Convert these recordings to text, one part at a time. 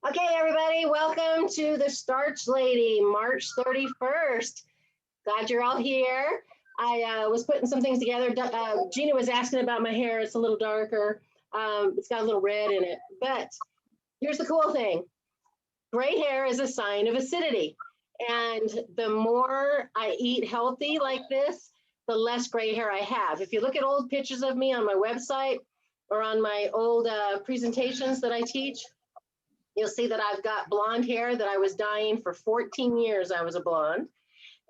Okay, everybody, welcome to the Starch Lady, March 31st. Glad you're all here. I was putting some things together. Gina was asking about my hair. It's a little darker. It's got a little red in it. But here's the cool thing. Gray hair is a sign of acidity. And the more I eat healthy like this, the less gray hair I have. If you look at old pictures of me on my website or on my old presentations that I teach, you'll see that I've got blonde hair that I was dyeing for 14 years. I was a blonde,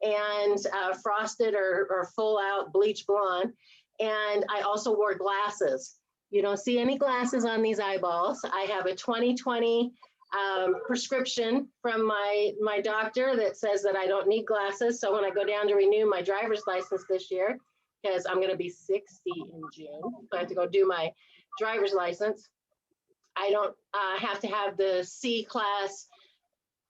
and frosted or full out bleach blonde. And I also wore glasses. You don't see any glasses on these eyeballs. I have a 2020 prescription from my doctor that says that I don't need glasses. So when I go down to renew my driver's license this year, because I'm going to be 60 in June, so I have to go do my driver's license. I don't have to have the C-class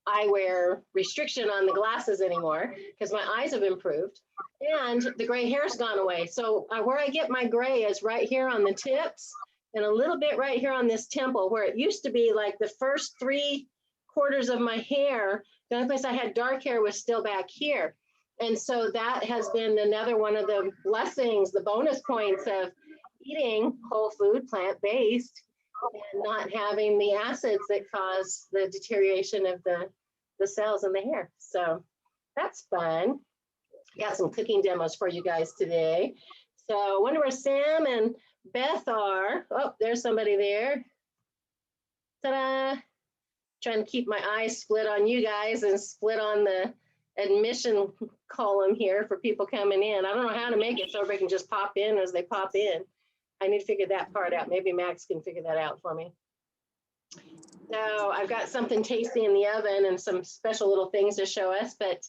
eyewear restriction on the glasses anymore because my eyes have improved and the gray hair's gone away. So where I get my gray is right here on the tips and a little bit right here on this temple, where it used to be like the first 3/4 of my hair. The only place I had dark hair was still back here. And so that has been another one of the blessings, the bonus points of eating whole food, plant-based, and not having the acids that cause the deterioration of the cells in the hair. So that's fun. Got some cooking demos for you guys today. So I wonder where Sam and Beth are. Oh, there's somebody there. Ta-da! Trying to keep my eyes split on you guys and split on the admission column here for people coming in. I don't know how to make it so everybody can just pop in as they pop in. I need to figure that part out. Maybe Max can figure that out for me. So I've got something tasty in the oven and some special little things to show us, but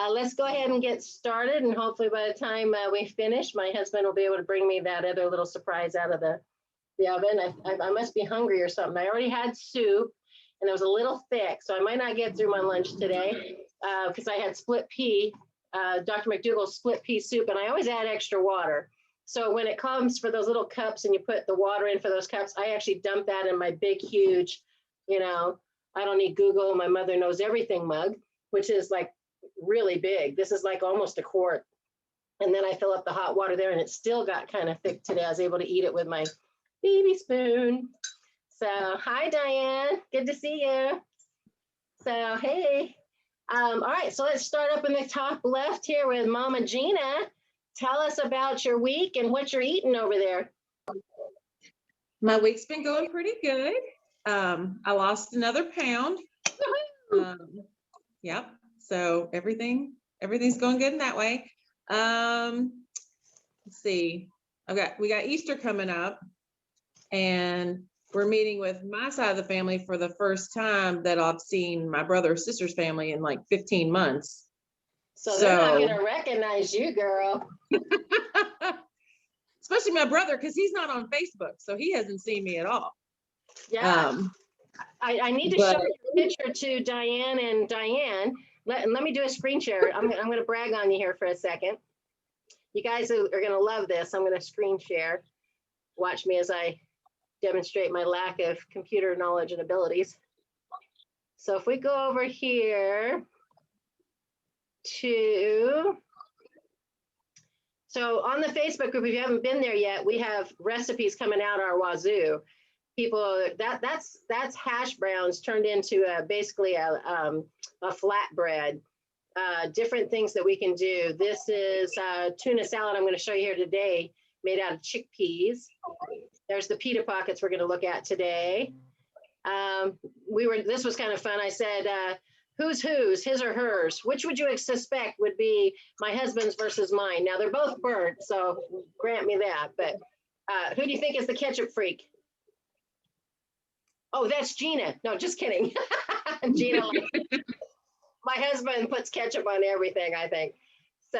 let's go ahead and get started. And hopefully by the time we finish, my husband will be able to bring me that other little surprise out of the oven. I must be hungry or something. I already had soup and it was a little thick, so I might not get through my lunch today because I had split pea, Dr. McDougall's split pea soup, and I always add extra water. So when it comes for those little cups and you put the water in for those cups, I actually dump that in my big, huge, you know, I don't need Google, my mother knows everything mug, which is like really big. This is like almost a quart. And then I fill up the hot water there and it still got kind of thick today. I was able to eat it with my baby spoon. So hi, Diane, good to see you. So, hey, all right, so let's start up in the top left here with Mama Gina. Tell us about your week and what you're eating over there. My week's been going pretty good. I lost another pound. Yep. So everything's going good in that way. Let's see. We got Easter coming up, and we're meeting with my side of the family for the first time that I've seen my brother or sister's family in like 15 months. So they're not going to recognize you, girl. Especially my brother, because he's not on Facebook, so he hasn't seen me at all. Yeah. I need to show you a picture to Diane and Diane. Let me do a screen share. I'm going to brag on you here for a second. You guys are going to love this. I'm going to screen share. Watch me as I demonstrate my lack of computer knowledge and abilities. So if we go over here so on the Facebook group, if you haven't been there yet, we have recipes coming out our wazoo. People, that's hash browns turned into basically a flatbread. Different things that we can do. This is tuna salad I'm going to show you here today, made out of chickpeas. There's the pita pockets we're going to look at today. This was kind of fun. I said, who's, his or hers? Which would you suspect would be my husband's versus mine? Now they're both burnt, so grant me that. But who do you think is the ketchup freak? Oh, that's Gina. No, just kidding. Gina, my husband puts ketchup on everything, I think. So,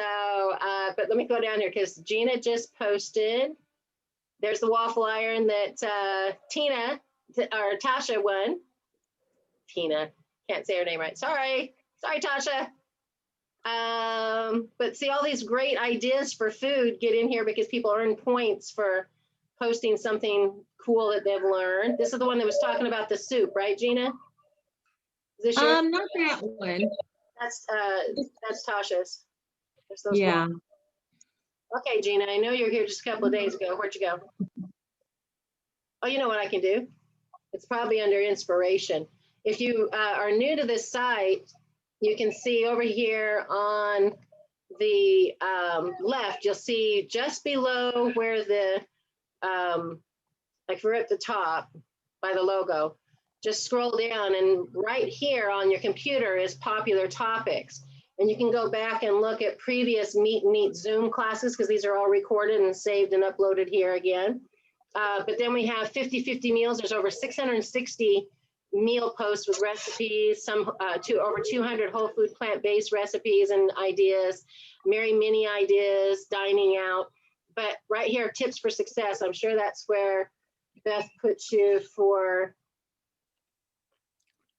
but let me go down here because Gina just posted. There's the waffle iron that Tasha won. Tina. Can't say her name right. Sorry, Tasha. But see, all these great ideas for food get in here because people earn points for posting something cool that they've learned. This is the one that was talking about the soup, right, Gina? Is this yours? Not that one. That's Tasha's. There's those Yeah. ones. Okay, Gina, I know you were here just a couple of days ago. Where'd you go? Oh, you know what I can do? It's probably under inspiration. If you are new to this site, you can see over here on the left, you'll see just below where the, like we're at the top by the logo, just scroll down and right here on your computer is popular topics. And you can go back and look at previous Meet and Eat Zoom classes because these are all recorded and saved and uploaded here again. But then we have 50/50 meals. There's over 660 meal posts with recipes, some over 200 whole food plant-based recipes and ideas, Merry Mini ideas, dining out. But right here, tips for success. I'm sure that's where Beth puts you for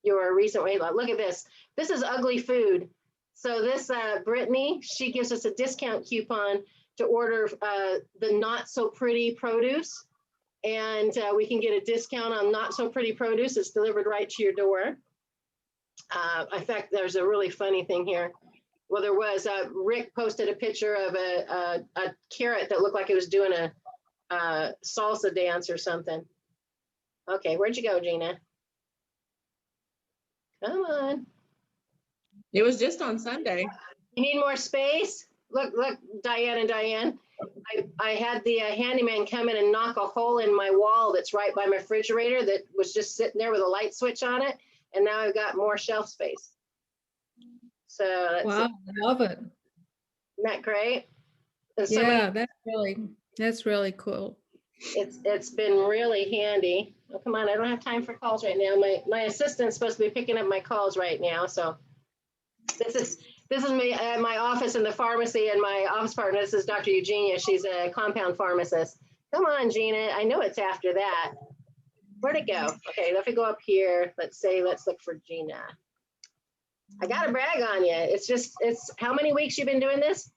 your recent weight loss. Look at this. This is ugly food. So this Brittany, she gives us a discount coupon to order the not so pretty produce. And we can get a discount on not so pretty produce. It's delivered right to your door. In fact, there's a really funny thing here. Well, there was, Rick posted a picture of a carrot that looked like it was doing a salsa dance or something. Okay, where'd you go, Gina? Come on. It was just on Sunday. You need more space? Look, Diane and Diane. I had the handyman come in and knock a hole in my wall that's right by my refrigerator that was just sitting there with a light switch on it. And now I've got more shelf space. So that's wow, I love it. Isn't that great? And so Yeah, that's really cool. it's been really handy. Oh, come on, I don't have time for calls right now. My assistant's supposed to be picking up my calls right now. So this is me at my office in the pharmacy, and my office partner, this is Dr. Eugenia. She's a compound pharmacist. Come on, Gina. I know it's after that. Where'd it go? Okay, let me go up here. Let's look for Gina. I got to brag on you. It's how many weeks you've been doing this?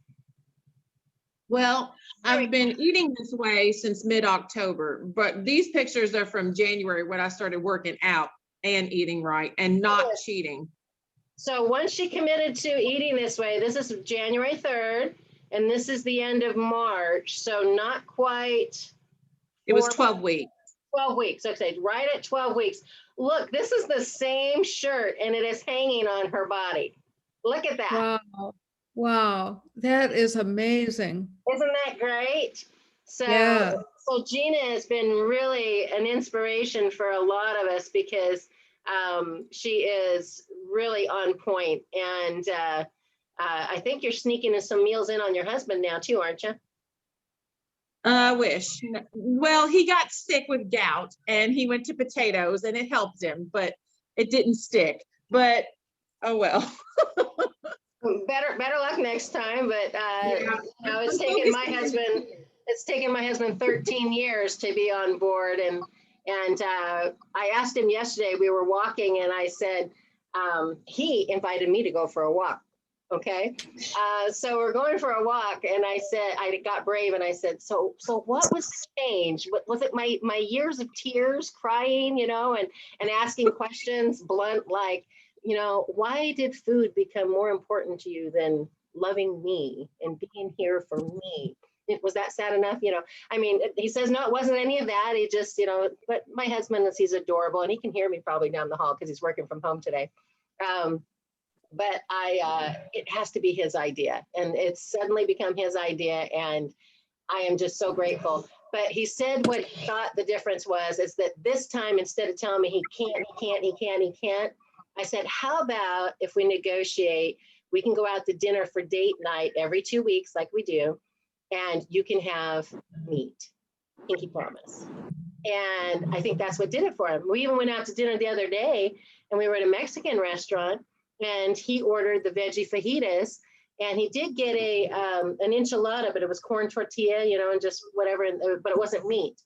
Well, I've been eating this way since mid-October, but these pictures are from January when I started working out and eating right and not cheating. So once she committed to eating this way, this is January 3rd, and this is the end of March. So not quite. It was 12 weeks. 12 weeks. Okay, right at 12 weeks. Look, this is the same shirt, and it is hanging on her body. Look at that. Wow. Wow. That is amazing. Isn't that great? So, Yeah. so Gina has been really an inspiration for a lot of us because she is really on point. And I think you're sneaking some meals in on your husband now too, aren't you? I wish. Well, he got sick with gout and he went to potatoes and it helped him, but it didn't stick. But oh well. Better luck next time. But Yeah. you know, it's taken my husband 13 years to be on board. And I asked him yesterday, we were walking, and I said, he invited me to go for a walk. Okay. So we're going for a walk, and I said, I got brave and I said, so what was changed? Was it my years of tears, crying, you know, and asking questions blunt, like, you know, why did food become more important to you than loving me and being here for me? Was that sad enough? You know, I mean, he says, no, it wasn't any of that. He just, you know, but my husband he's adorable, and he can hear me probably down the hall because he's working from home today. But it has to be his idea, and it's suddenly become his idea, and I am just so grateful. But he said what he thought the difference was is that this time, instead of telling me he can't, I said, how about if we negotiate, we can go out to dinner for date night every 2 weeks like we do, and you can have meat, pinky promise. And I think that's what did it for him. We even went out to dinner the other day, and we were at a Mexican restaurant, and he ordered the veggie fajitas, and he did get an enchilada, but it was corn tortilla, you know, and just whatever, but it wasn't meat.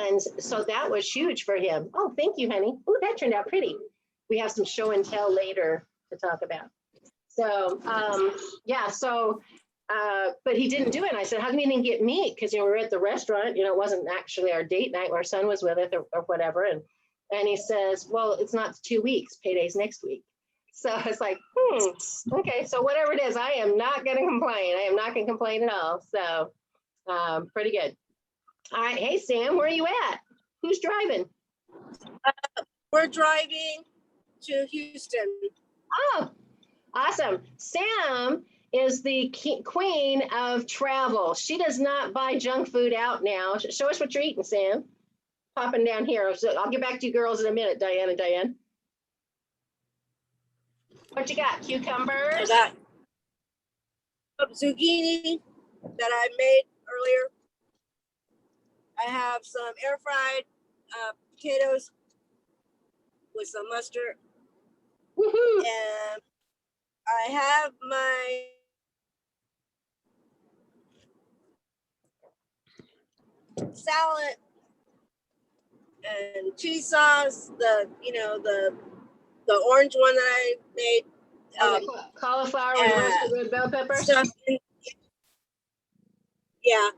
And so that was huge for him. Oh, thank you, honey. Oh, that turned out pretty. We have some show and tell later to talk about. So, yeah, so, but he didn't do it. And I said, how come you didn't get meat? Because, you know, we were at the restaurant, you know, it wasn't actually our date night. Our son was with us or whatever. And And he says, well, it's not 2 weeks, payday's next week. So it's like, okay, so whatever it is, I am not going to complain. I am not going to complain at all. So pretty good. All right. Hey, Sam, where are you at? Who's driving? We're driving to Houston. Oh, awesome. Sam is the queen of travel. She does not buy junk food out now. Show us what you're eating, Sam. Popping down here. So I'll get back to you girls in a minute, Diane and Diane. What you got? I Cucumbers? got some zucchini that I made earlier. I have some air fried potatoes with some mustard. Woohoo! And I have my salad and cheese sauce, the orange one that I made. The cauliflower with roasted red bell peppers? Stuff yeah.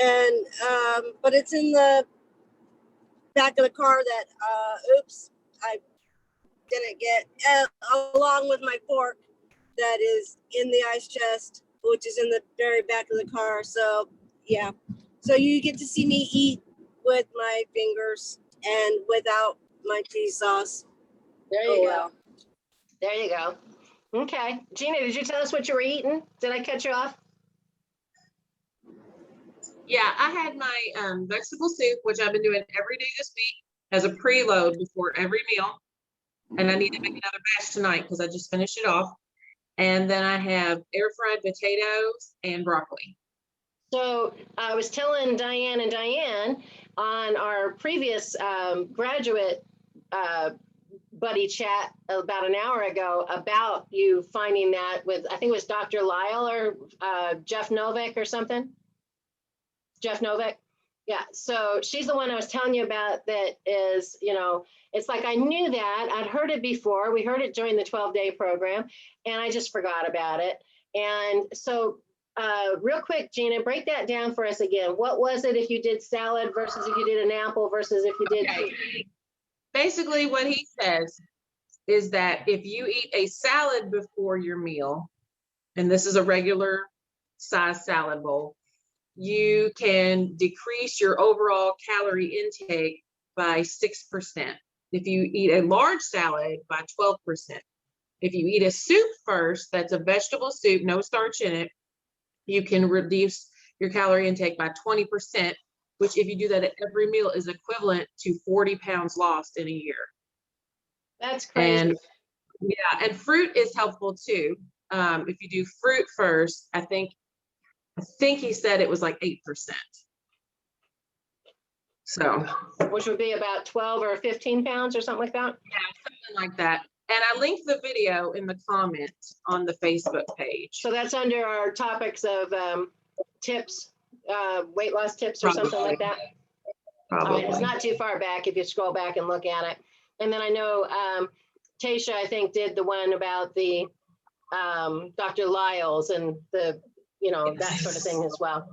And but it's in the back of the car that oops, I didn't get along with my fork that is in the ice chest, which is in the very back of the car. So yeah, so you get to see me eat with my fingers and without my cheese sauce. There you go. There you go. Okay. Gina, did you tell us what you were eating? Did I cut you off? Yeah, I had my vegetable soup, which I've been doing every day this week as a preload before every meal. And I need to make another batch tonight because I just finished it off. And then I have air fried potatoes and broccoli. So I was telling Diane and Diane on our previous graduate buddy chat about an hour ago about you finding that with, I think it was Dr. Lyle or Jeff Novak or something. Jeff Novak. Yeah. So she's the one I was telling you about that is, you know, it's like I knew that. I'd heard it before. We heard it during the 12-day program and I just forgot about it. And so real quick, Gina, break that down for us again. What was it if you did salad versus if you did an apple versus if you did? Okay. Basically what he says is that if you eat a salad before your meal, and this is a regular size salad bowl, you can decrease your overall calorie intake by 6%. If you eat a large salad, by 12%. If you eat a soup first, that's a vegetable soup, no starch in it, you can reduce your calorie intake by 20%, which if you do that at every meal is equivalent to 40 pounds lost in a year. That's crazy. And yeah, and fruit is helpful too. If you do fruit first, I think he said it was like 8%. So, which would be about 12 or 15 pounds or something like that? Yeah, something like that. And I linked the video in the comments on the Facebook page. So that's under our topics of tips, weight loss tips or something like that? Probably. It's not too far back if you scroll back and look at it. And then I know Tasha, I think, did the one about the Dr. Lyles and the, you know, that sort of thing as well.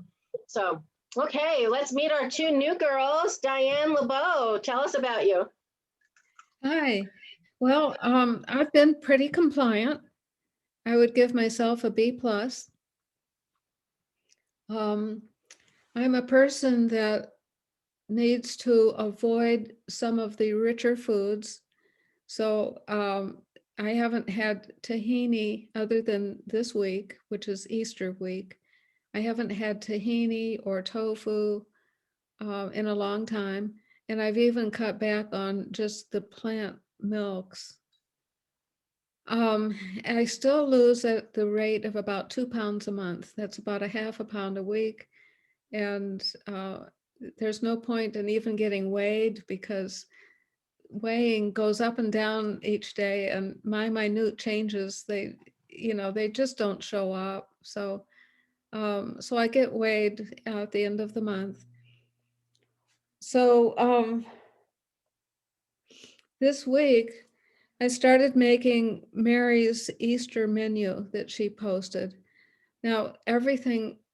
So, okay, let's meet our two new girls. Diane Lebeau, tell us about you. Hi. Well, I've been pretty compliant. I would give myself a B+. I'm a person that needs to avoid some of the richer foods. So I haven't had tahini other than this week, which is Easter week. I haven't had tahini or tofu in a long time. And I've even cut back on just the plant milks. I still lose at the rate of about 2 pounds a month. That's about a half a pound a week. And there's no point in even getting weighed because weighing goes up and down each day and my minute changes, they just don't show up. So I get weighed at the end of the month. So this week I started making Mary's Easter menu that she posted. Now,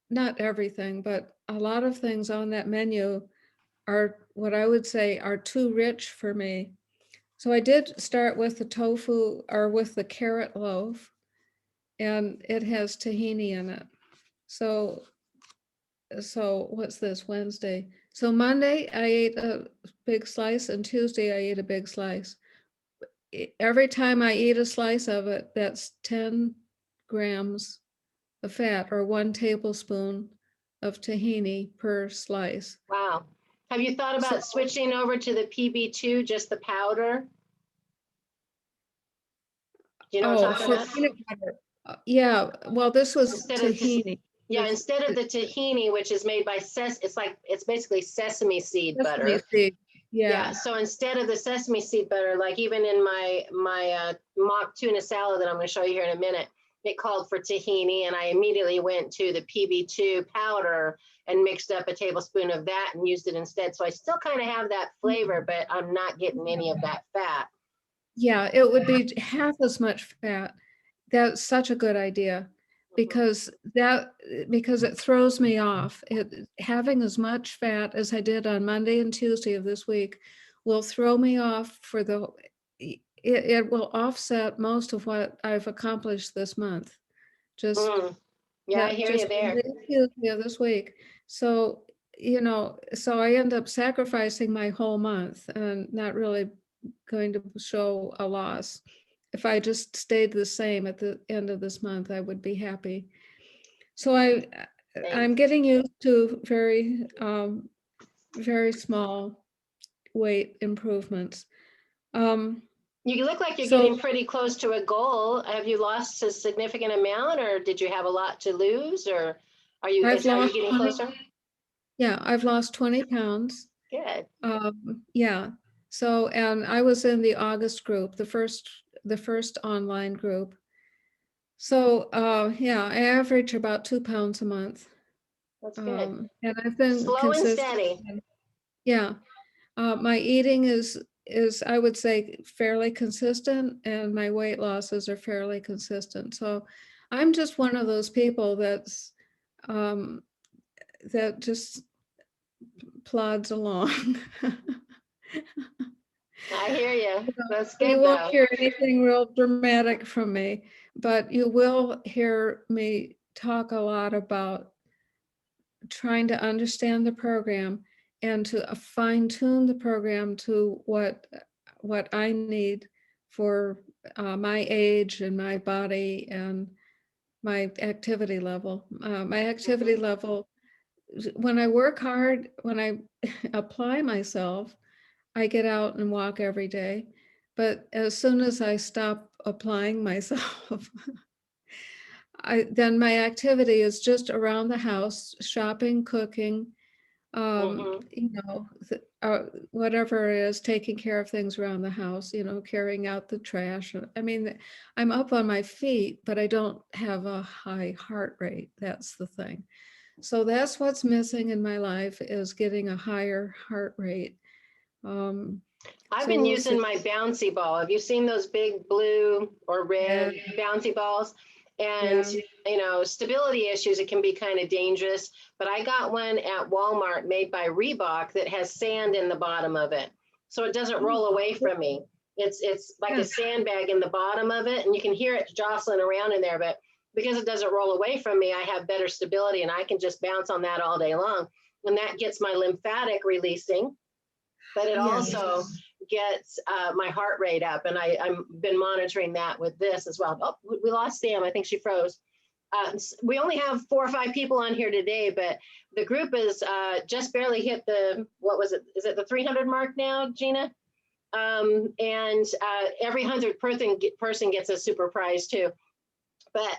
not everything, but a lot of things on that menu are what I would say are too rich for me. So I did start with the tofu or with the carrot loaf, and it has tahini in it. So what's this, Wednesday? So Monday I ate a big slice, and Tuesday I ate a big slice. Every time I eat a slice of it, that's 10 grams of fat, or 1 tablespoon of tahini per slice. Wow. Have you thought So- about switching over to the PB2, just the powder? Do you know what I'm talking for about? peanut butter. Yeah, well, this was Instead of tahini. Yeah, This- instead of the tahini, which is made by it's basically sesame seed sesame butter. seed. Yeah, Yeah, so instead of the sesame seed butter, like even in my mock tuna salad that I'm going to show you here in a minute, it called for tahini, and I immediately went to the PB2 powder and mixed up a tablespoon of that and used it instead. So I still kind of have that flavor, but I'm not getting any of that fat. yeah, it would be half as much fat. That's such a good idea, because it throws me off. Having as much fat as I did on Monday and Tuesday of this week will throw me off for it will offset most of what I've accomplished this month. Just Mm. Yeah, I hear you there. Monday and Tuesday of this week. So, so I end up sacrificing my whole month and not really going to show a loss. If I just stayed the same at the end of this month, I would be happy. So I'm Thanks. getting used to very small weight improvements. You look like you're So- getting pretty close to a goal. Have you lost a significant amount, or did you have a lot to lose, or are you I've lost getting 20 closer? Yeah, I've lost 20 pounds. Good. Yeah. So, and I was in the August group, the first online group. So, yeah, I average about 2 pounds a month. That's good. And I've been Slow and consistent. steady. Yeah. My eating is I would say fairly consistent, and my weight losses are fairly consistent. So I'm just one of those people that just plods along. I hear you. That's You good won't though. hear anything real dramatic from me, but you will hear me talk a lot about trying to understand the program and to fine tune the program to what I need for my age and my body and my activity level. My activity level, when I work hard, when I apply myself, I get out and walk every day. But as soon as I stop applying myself, then my activity is just around the house, shopping, cooking, Mhm. whatever it is, taking care of things around the house, carrying out the trash. I mean, I'm up on my feet, but I don't have a high heart rate. That's the thing. So that's what's missing in my life, is getting a higher heart rate. I've So been we'll using see. my bouncy ball. Have you seen those big blue or red bouncy balls? And stability issues, it can be kind of dangerous. But I got one at Walmart made by Reebok that has sand in the bottom of it, so it doesn't roll away from me. It's like a sandbag in the bottom of it, and you can hear it jostling around in there. But because it doesn't roll away from me, I have better stability, and I can just bounce on that all day long. And that gets my lymphatic releasing, but it also gets my heart rate up, and I've been monitoring that with this as well. Oh, we lost Sam. I think she froze. We only have 4 or 5 people on here today, but the group is just barely hit the, what was it? Is it the 300 mark now, Gina? And every 100th person gets a super prize too. But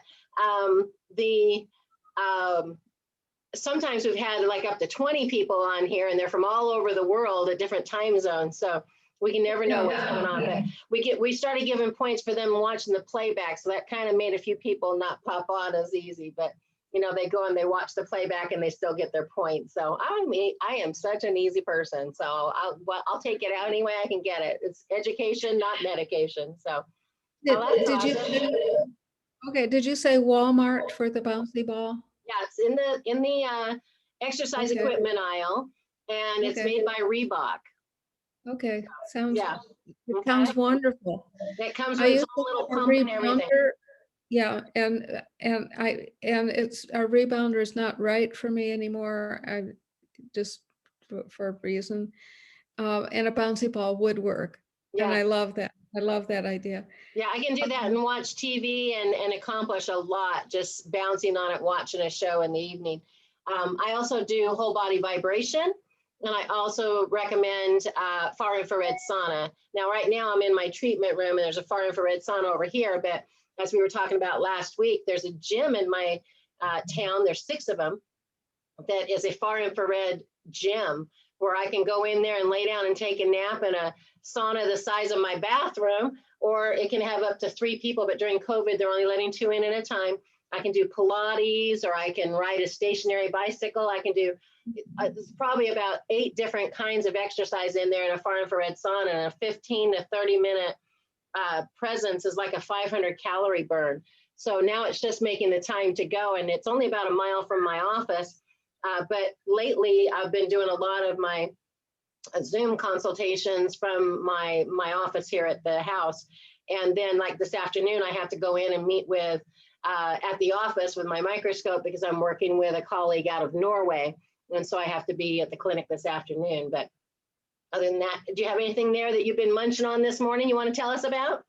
sometimes we've had like up to 20 people on here, and they're from all over the world at different time zones. So we can never know what's going on. But we started giving points for them watching the playback. So that kind of made a few people not pop on as easy. But they go and they watch the playback and they still get their points. So I am such an easy person. So I'll take it out any way I can get it. It's education, not medication. So Did you say Walmart for the bouncy ball? Yeah, it's in the exercise equipment aisle. and it's Okay. made by Reebok. Okay, sounds, Yeah, it okay. sounds wonderful. It comes I with its used own to little have a pump and everything. rebounder. Yeah, and it's a rebounder is not right for me anymore. I just for a reason. And a bouncy ball would work. And Yeah, I love that. I love that idea. yeah, I can do that and watch TV and accomplish a lot just bouncing on it, watching a show in the evening. I also do whole body vibration, and I also recommend far infrared sauna. Now, right now I'm in my treatment room and there's a far infrared sauna over here, but as we were talking about last week, there's a gym in my town, there's 6 of them, that is a far infrared gym where I can go in there and lay down and take a nap in a sauna the size of my bathroom, or it can have up to 3 people, but during COVID, they're only letting 2 in at a time. I can do Pilates, or I can ride a stationary bicycle. I can do there's probably about 8 different kinds of exercise in there in a far infrared sauna, and a 15 to 30 minute presence is like a 500 calorie burn. So now it's just making the time to go, and it's only about a mile from my office. But lately I've been doing a lot of my Zoom consultations from my office here at the house. And then like this afternoon, I have to go in and meet with at the office with my microscope because I'm working with a colleague out of Norway. And so I have to be at the clinic this afternoon. But other than that, do you have anything there that you've been munching on this morning you want to tell us about?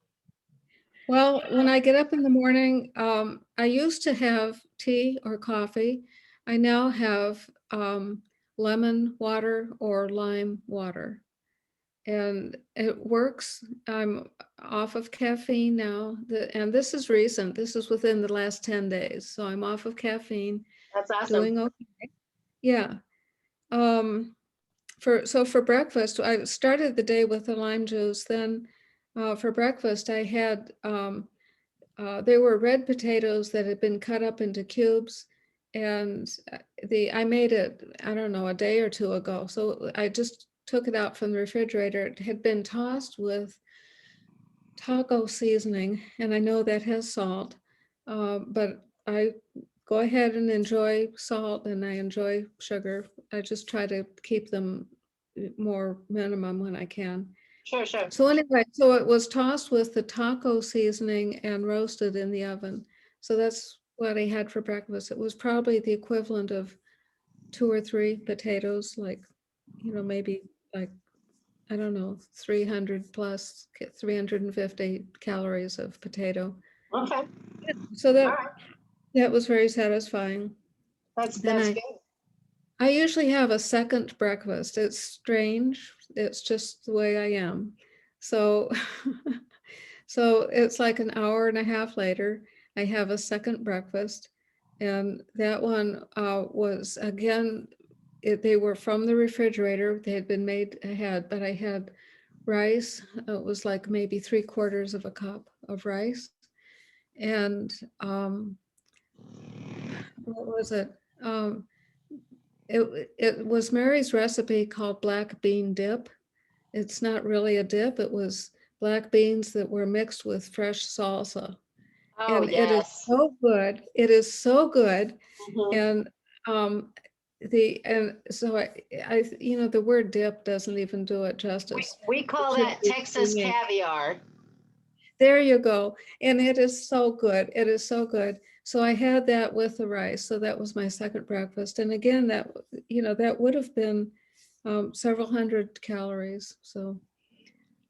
Well, when I get up in the morning, I used to have tea or coffee. I now have lemon water or lime water. And it works. I'm off of caffeine now. And this is recent. This is within the last 10 days. So I'm off of caffeine, That's awesome. doing okay. Yeah. For breakfast, I started the day with the lime juice. Then for breakfast, I had, they were red potatoes that had been cut up into cubes. And I made it, I don't know, a day or 2 ago. So I just took it out from the refrigerator. It had been tossed with taco seasoning, and I know that has salt, but I go ahead and enjoy salt and I enjoy sugar. I just try to keep them more minimum when I can. Sure. So anyway, so it was tossed with the taco seasoning and roasted in the oven. So that's what I had for breakfast. It was probably the equivalent of 2 or 3 potatoes, like, maybe like, I don't know, 300 plus 350 calories of potato. Okay. So All right. that was very satisfying. That's Then good. I usually have a second breakfast. It's strange. It's just the way I am. So, so it's like an hour and a half later, I have a second breakfast. And that one was, again, they were from the refrigerator. They had been made ahead, but I had rice. It was like maybe 3/4 of a cup of rice. And what was it? It was Mary's recipe called black bean dip. It's not really a dip. It was black beans that were mixed with fresh salsa. Oh, And it is yes. so good. It is so good. Mhm. And so I the word dip doesn't even do it justice. We call It should that be Texas creamy. caviar. There you go. And it is so good. It is so good. So I had that with the rice. So that was my second breakfast. And again, that would have been several hundred calories. So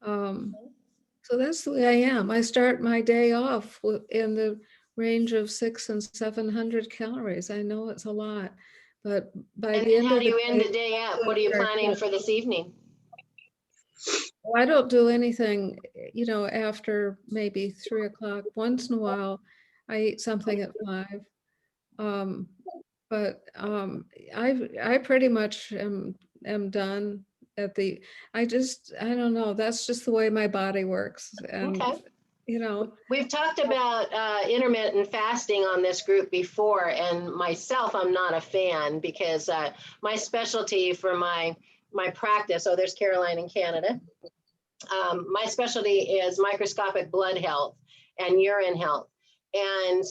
that's the way I am. I start my day off in the range of 600 and 700 calories. I know it's a lot, but by And the then end how of do the you end day, the day up? What are you planning for this evening? I don't do anything, after maybe 3 o'clock. Once in a while, I eat something at 5. But I pretty much am done at the, I don't know, that's just the way my body works. And, Okay. We've talked about intermittent fasting on this group before, and myself, I'm not a fan because my specialty for my practice, there's Caroline in Canada. My specialty is microscopic blood health and urine health. And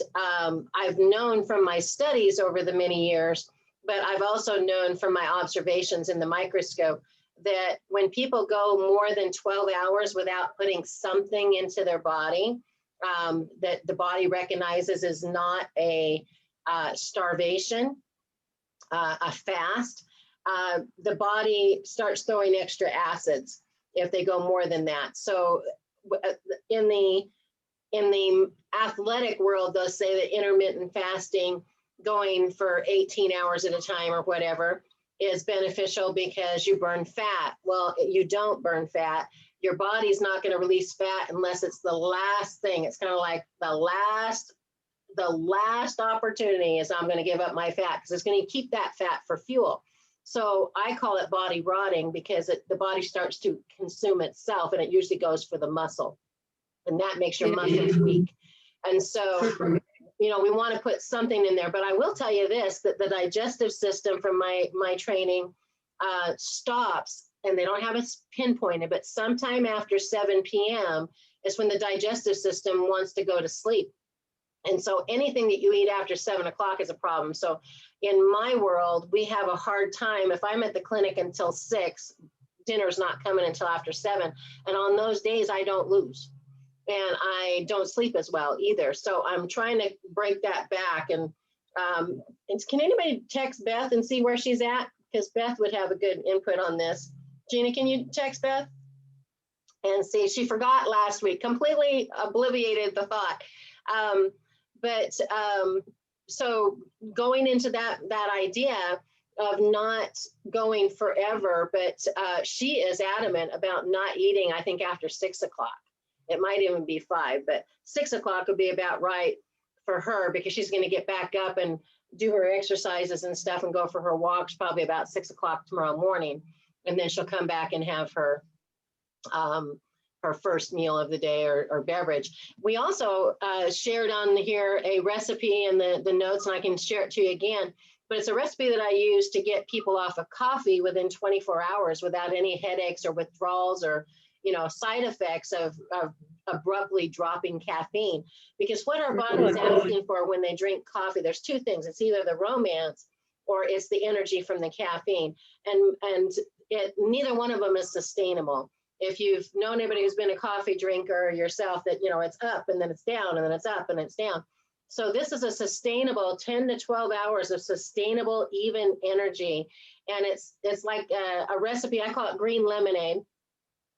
I've known from my studies over the many years but I've also known from my observations in the microscope that when people go more than 12 hours without putting something into their body, that the body recognizes as not a starvation, a fast, the body starts throwing extra acids if they go more than that. So in the athletic world, they'll say that intermittent fasting, going for 18 hours at a time or whatever, is beneficial because you burn fat. Well, you don't burn fat. Your body's not going to release fat unless it's the last thing. It's kind of like the last opportunity is I'm going to give up my fat, because it's going to keep that fat for fuel. So I call it body rotting, because the body starts to consume itself, and it usually goes for the muscle, and that makes your muscles weak. And so, you know, we want to put something in there. But I will tell you this, that the digestive system from my training stops, and they don't have it pinpointed, but sometime after 7 p.m. is when the digestive system wants to go to sleep. And so anything that you eat after 7 o'clock is a problem. So in my world, we have a hard time. If I'm at the clinic until 6, dinner's not coming until after 7. And on those days, I don't lose. And I don't sleep as well either. So I'm trying to break that back. And can anybody text Beth and see where she's at? Because Beth would have a good input on this. Gina, can you text Beth? And see, she forgot last week, completely obliviated the thought. So going into that idea of not going forever, but she is adamant about not eating, I think, after 6 o'clock. It might even be 5, but 6 o'clock would be about right for her, because she's going to get back up and do her exercises and stuff and go for her walks probably about 6 o'clock tomorrow morning. And then she'll come back and have her first meal of the day or beverage. We also shared on here a recipe in the notes, and I can share it to you again, but it's a recipe that I use to get people off of coffee within 24 hours without any headaches or withdrawals or, you know, side effects of abruptly dropping caffeine. Because what our body is asking for when they drink coffee, there's two things. It's either the romance or it's the energy from the caffeine. And neither one of them is sustainable. If you've known anybody who's been a coffee drinker yourself, that, you know, it's up and then it's down and then it's up and it's down. So this is a sustainable 10 to 12 hours of sustainable, even energy. And it's like a recipe. I call it green lemonade,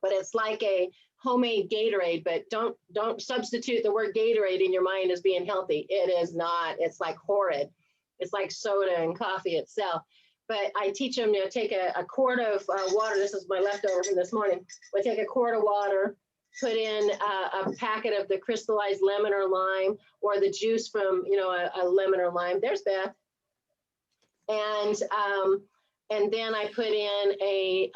but it's like a homemade Gatorade. But don't substitute the word Gatorade in your mind as being healthy. It is not. It's like horrid. It's like soda and coffee itself. But I teach them to take a quart of water. This is my leftover from this morning. I take a quart of water, put in a packet of the crystallized lemon or lime, or the juice from, you know, a lemon or lime. There's Beth. And then I put in a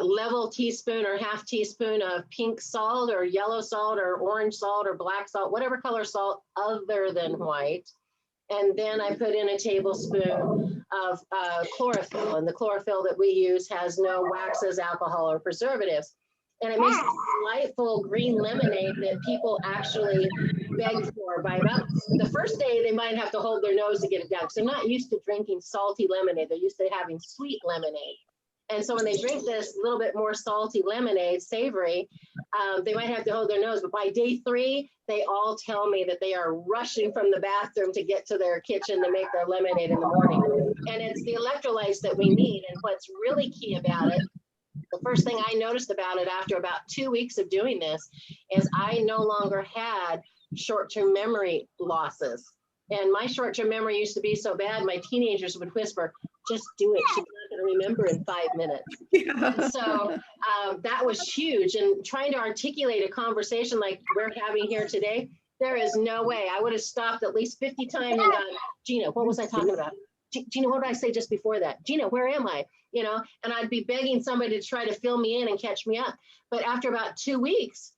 level teaspoon or half teaspoon of pink salt or yellow salt or orange salt or black salt, whatever color salt other than white. And then I put in a tablespoon of chlorophyll, and the chlorophyll that we use has no waxes, alcohol, or preservatives. And it makes a delightful green lemonade that people actually beg for. By about the first day, they might have to hold their nose to get it down, because they're not used to drinking salty lemonade. They're used to having sweet lemonade. And so when they drink this little bit more salty lemonade, savory, they might have to hold their nose. But by day 3, they all tell me that they are rushing from the bathroom to get to their kitchen to make their lemonade in the morning. And it's the electrolytes that we need. And what's really key about it, the first thing I noticed about it after about 2 weeks of doing this, is I no longer had short-term memory losses. And my short-term memory used to be so bad, my teenagers would whisper, "Just do it. She's not going to remember in 5 minutes." And so that was huge. And trying to articulate a conversation like we're having here today, there is no way. I would have stopped at least 50 times and gone, "Gina, what was I talking about? Gina, what did I say just before that? Gina, where am I?" You know, and I'd be begging somebody to try to fill me in and catch me up. But after about 2 weeks,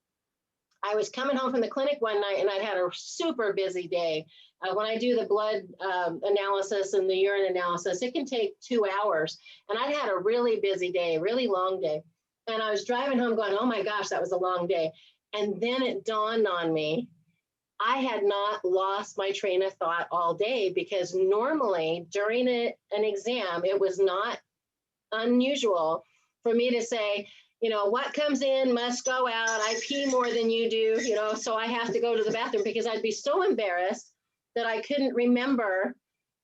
I was coming home from the clinic one night and I'd had a super busy day. When I do the blood analysis and the urine analysis, it can take 2 hours. And I'd had a really busy day, really long day. And I was driving home going, "Oh my gosh, that was a long day." And then it dawned on me, I had not lost my train of thought all day, because normally during an exam, it was not unusual for me to say, what comes in must go out. I pee more than you do, so I have to go to the bathroom, because I'd be so embarrassed that I couldn't remember.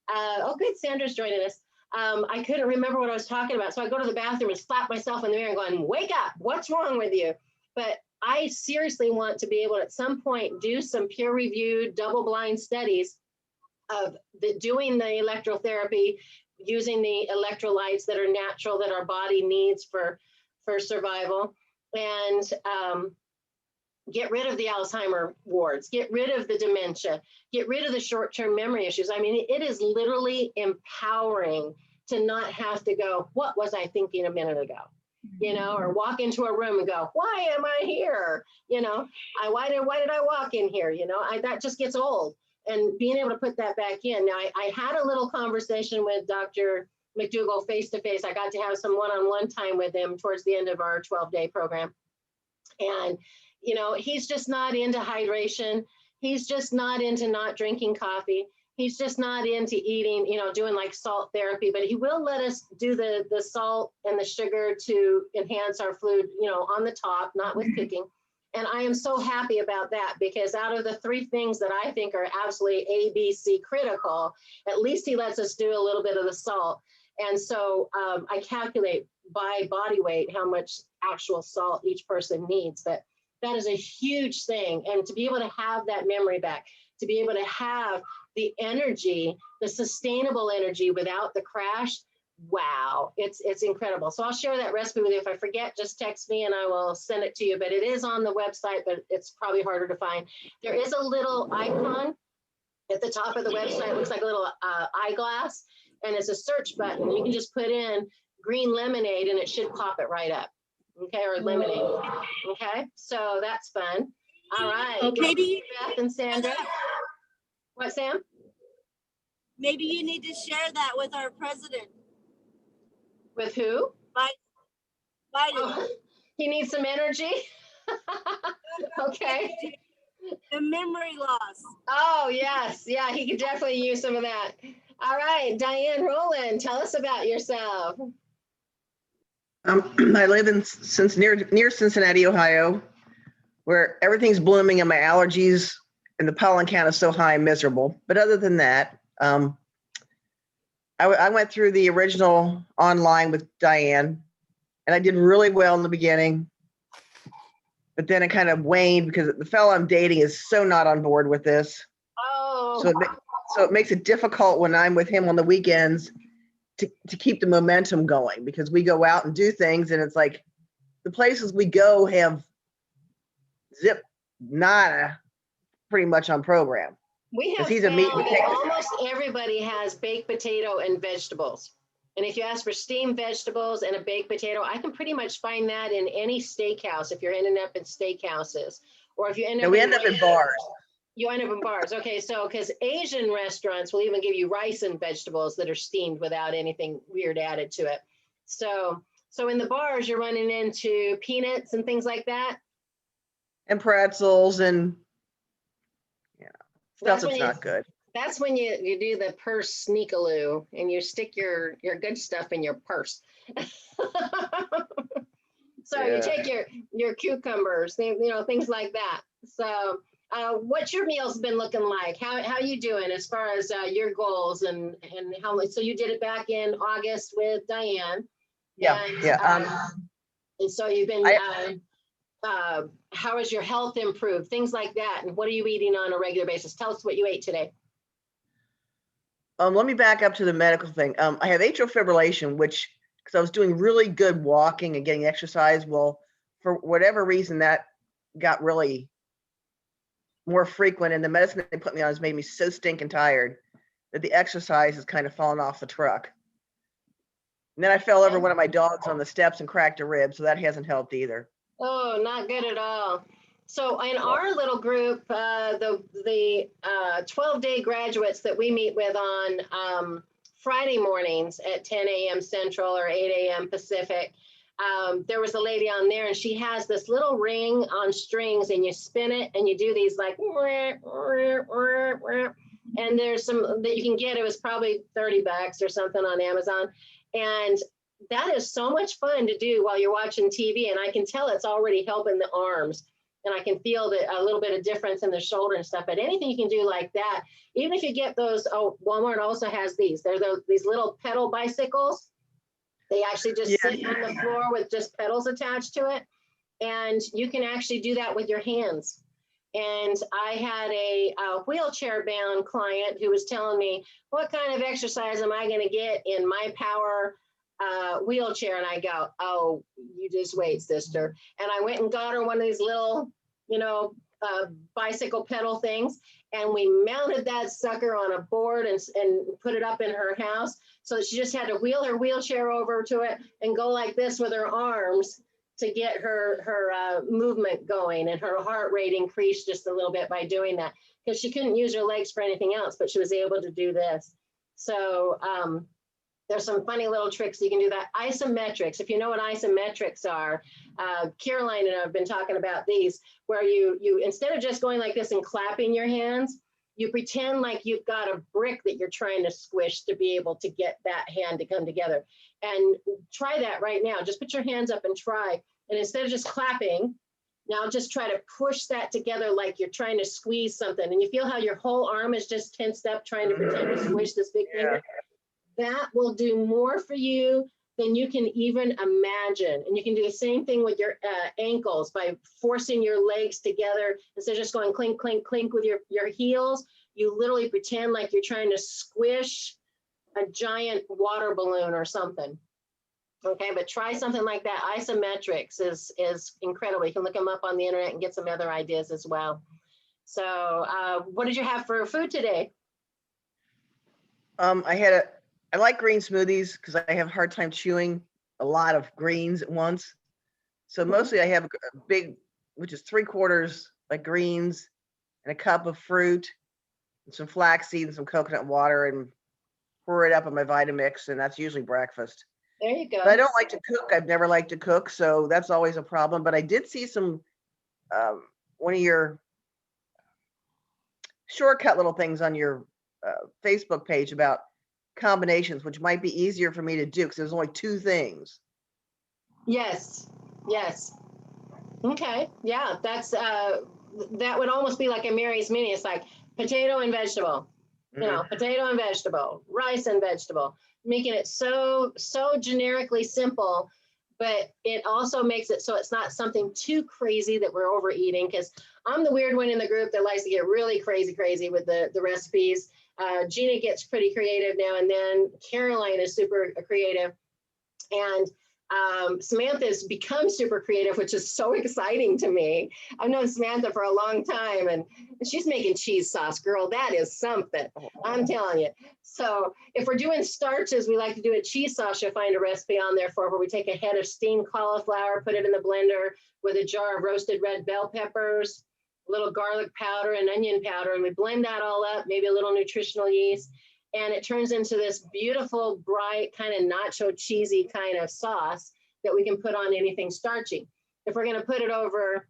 Oh, good, Sandra's joining us. I couldn't remember what I was talking about. So I go to the bathroom and slap myself in the mirror and going, wake up, what's wrong with you? But I seriously want to be able to at some point do some peer-reviewed double-blind studies of doing the electrotherapy, using the electrolytes that are natural, that our body needs for survival, and get rid of the Alzheimer wards, get rid of the dementia, get rid of the short-term memory issues. I mean, it is literally empowering to not have to go, what was I thinking a minute ago? Or walk into a room and go, why am I here? Why did I walk in here? That just gets old. And being able to put that back in. Now, I had a little conversation with Dr. McDougall face-to-face. I got to have some one-on-one time with him towards the end of our 12-day program. And, he's just not into hydration. He's just not into not drinking coffee. He's just not into eating, doing like salt therapy, but he will let us do the salt and the sugar to enhance our fluid, on the top, not with cooking. And I am so happy about that, because out of the 3 things that I think are absolutely A, B, C critical, at least he lets us do a little bit of the salt. And so I calculate by body weight how much actual salt each person needs. But that is a huge thing. And to be able to have that memory back, to be able to have the energy, the sustainable energy without the crash, wow, it's incredible. So I'll share that recipe with you. If I forget, just text me and I will send it to you. But it is on the website, but it's probably harder to find. There is a little icon at the top of the website. It looks like a little eyeglass, and it's a search button. You can just put in green lemonade and it should pop it right up. Okay, or lemonade. Okay, so that's fun. All right. Okay. Maybe Beth and Sandra. What, Sam? maybe you need to share that with our president, With who? Biden. Oh, he needs some energy. Okay. The memory loss. Oh, yes. Yeah, he could definitely use some of that. All right, Diane Rowland, tell us about yourself. I live near Cincinnati, Ohio, where everything's blooming and my allergies and the pollen count is so high and miserable. But other than that, I went through the original online with Diane, and I did really well in the beginning. But then it kind of waned because the fellow I'm dating is so not on board with this. Oh. So it makes it difficult when I'm with him on the weekends to keep the momentum going, because we go out and do things and it's like the places we go have zip nada pretty much on program. We have He's a meat found and that potatoes almost everybody has baked potato and vegetables. And if you ask for steamed vegetables and a baked potato, I can pretty much find that in any steakhouse if you're ending up in steakhouses. Or if you end up, we end up in bars. You end up in bars. Okay, so because Asian restaurants will even give you rice and vegetables that are steamed without anything weird added to it. So in the bars, you're running into peanuts and things like that. And pretzels and stuff that's not good. That's when you do the purse sneakaloo and you stick your good stuff in your purse. So you take your cucumbers, things like that. So what's your meals been looking like? How you doing as far as your goals and how? So you did it back in August with Diane. And so you've been. How has your health improved? Things like that. And what are you eating on a regular basis? Tell us what you ate today. Let me back up to the medical thing. I have atrial fibrillation, which, because I was doing really good walking and getting exercise, well, for whatever reason, that got really more frequent, and the medicine they put me on has made me so stinking tired that the exercise has kind of fallen off the truck. And then I fell over one of my dogs on the steps and cracked a rib, so that hasn't helped either. Oh, not good at all. So in our little group, the 12-day graduates that we meet with on Friday mornings at 10 a.m. Central or 8 a.m. Pacific, there was a lady on there, and she has this little ring on strings, and you spin it and you do these like, and there's some that you can get. It was probably 30 bucks or something on Amazon. And that is so much fun to do while you're watching TV. And I can tell it's already helping the arms. And I can feel a little bit of difference in the shoulder and stuff. But anything you can do like that, even if you get those, oh, Walmart also has these. They're these little pedal bicycles. They actually just sit on the floor with just pedals attached to it. And you can actually do that with your hands. And I had a wheelchair bound client who was telling me, what kind of exercise am I going to get in my power wheelchair? And I go, oh, you just wait, sister. And I went and got her one of these little, you know, bicycle pedal things. And we mounted that sucker on a board and put it up in her house. So she just had to wheel her wheelchair over to it and go like this with her arms to get her movement going, and her heart rate increased just a little bit by doing that, because she couldn't use her legs for anything else, but she was able to do this. So there's some funny little tricks you can do that. Isometrics, if you know what isometrics are, Caroline and I have been talking about these, where you instead of just going like this and clapping your hands, you pretend like you've got a brick that you're trying to squish to be able to get that hand to come together. And try that right now. Just put your hands up and try. And instead of just clapping, now just try to push that together like you're trying to squeeze something. And you feel how your whole arm is just tensed up trying to pretend to squish this big finger. That will do more for you than you can even imagine. And you can do the same thing with your ankles by forcing your legs together. Instead of just going clink, clink, clink with your heels, you literally pretend like you're trying to squish a giant water balloon or something. Okay, but try something like that. Isometrics is incredible. You can look them up on the internet and get some other ideas as well. So what did you have for food today? I like green smoothies because I have a hard time chewing a lot of greens at once. So mostly I have a big, which is 3/4 like greens and a cup of fruit and some flaxseed and some coconut water, and pour it up in my Vitamix, and that's usually breakfast. There you go. But I don't like to cook. I've never liked to cook, so that's always a problem. But I did see some, one of your shortcut little things on your Facebook page about combinations, which might be easier for me to do because there's only 2 things. Yes, yes. Okay, yeah, that's that would almost be like a Mary's Mini. It's like potato and vegetable, you know, potato and vegetable, rice and vegetable, making it so generically simple, but it also makes it so it's not something too crazy that we're overeating, because I'm the weird one in the group that likes to get really crazy with the recipes. Gina gets pretty creative now and then. Caroline is super creative. And Samantha's become super creative, which is so exciting to me. I've known Samantha for a long time, and she's making cheese sauce, girl. That is something, I'm telling you. So if we're doing starches, we like to do a cheese sauce. You'll find a recipe on there for where we take a head of steamed cauliflower, put it in the blender with a jar of roasted red bell peppers, a little garlic powder and onion powder, and we blend that all up, maybe a little nutritional yeast. And it turns into this beautiful, bright, kind of nacho cheesy kind of sauce that we can put on anything starchy. If we're going to put it over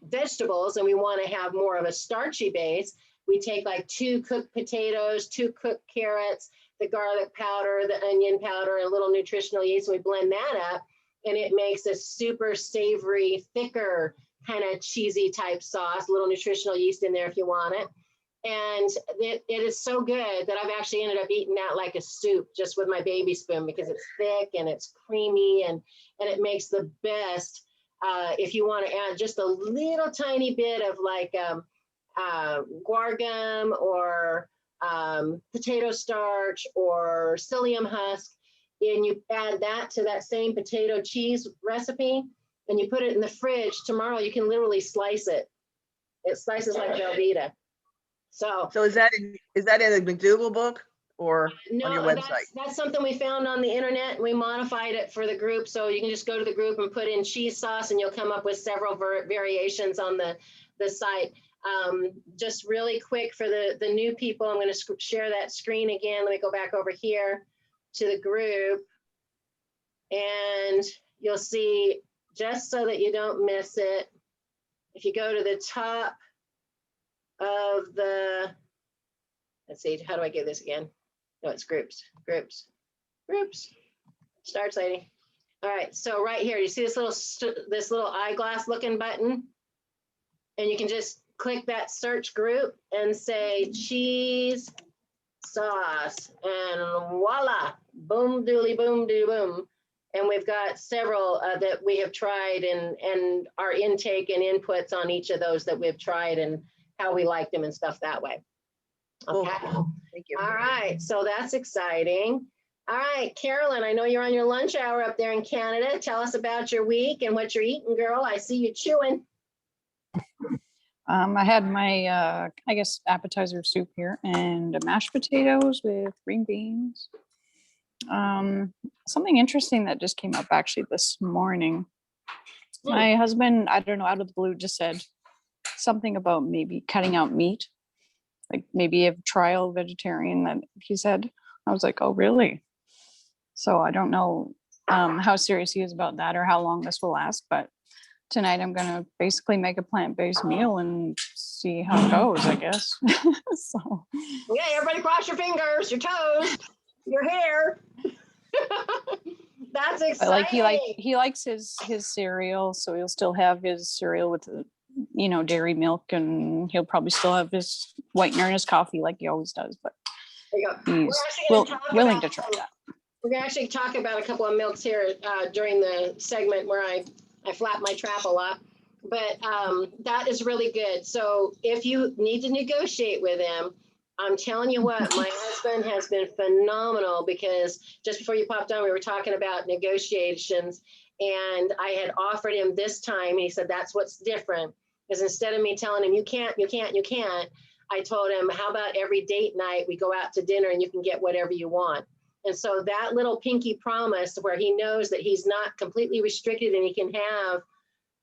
vegetables and we want to have more of a starchy base, we take like 2 cooked potatoes, 2 cooked carrots, the garlic powder, the onion powder, a little nutritional yeast, and we blend that up, and it makes a super savory, thicker, kind of cheesy type sauce, a little nutritional yeast in there if you want it. And it is so good that I've actually ended up eating that like a soup just with my baby spoon, because it's thick and it's creamy, and it makes the best. If you want to add just a little tiny bit of like guar gum or potato starch or psyllium husk, and you add that to that same potato cheese recipe, and you put it in the fridge, tomorrow you can literally slice it. It slices like Velveeta. So is that in the McDougall book or on your website? That's something we found on the internet, and we modified it for the group. So you can just go to the group and put in cheese sauce, and you'll come up with several variations on the site. Just really quick for the new people, I'm going to share that screen again. Let me go back over here to the group. And you'll see, just so that you don't miss it, if you go to the top of the, let's see, how do I get this again? No, it's groups, groups, groups. Starch lady. All right, so right here, you see this little eyeglass looking button? And you can just click that search group and say cheese sauce, and voila, boom doodly boom doodly boom. And we've got several that we have tried, and our intake and inputs on each of those that we've tried and how we like them and stuff that way. Okay. Thank you. All right, so that's exciting. All right, Carolyn, I know you're on your lunch hour up there in Canada. Tell us about your week and what you're eating, girl. I see you chewing. I had my, I guess, appetizer soup here and mashed potatoes with green beans. Something interesting that just came up actually this morning. My husband, I don't know, out of the blue just said something about maybe cutting out meat, like maybe a trial vegetarian that he said. I was like, oh, really? So I don't know how serious he is about that or how long this will last, but tonight I'm gonna basically make a plant-based meal and see how it goes, I guess. So Yeah, everybody cross your fingers, your toes, your hair. That's exciting. but like he likes his cereal, so he'll still have his cereal with the, you know, dairy milk, and he'll probably still have his whitener in his coffee like he always does, but There you go. he's willing to try that. We're gonna actually talk about a couple of milks here during the segment where I flap my trap a lot, but that is really good. So if you need to negotiate with him, I'm telling you what, my husband has been phenomenal, because just before you popped on, we were talking about negotiations, and I had offered him this time, and he said, that's what's different, is instead of me telling him, you can't, I told him, how about every date night we go out to dinner and you can get whatever you want. And so that little pinky promise, where he knows that he's not completely restricted and he can have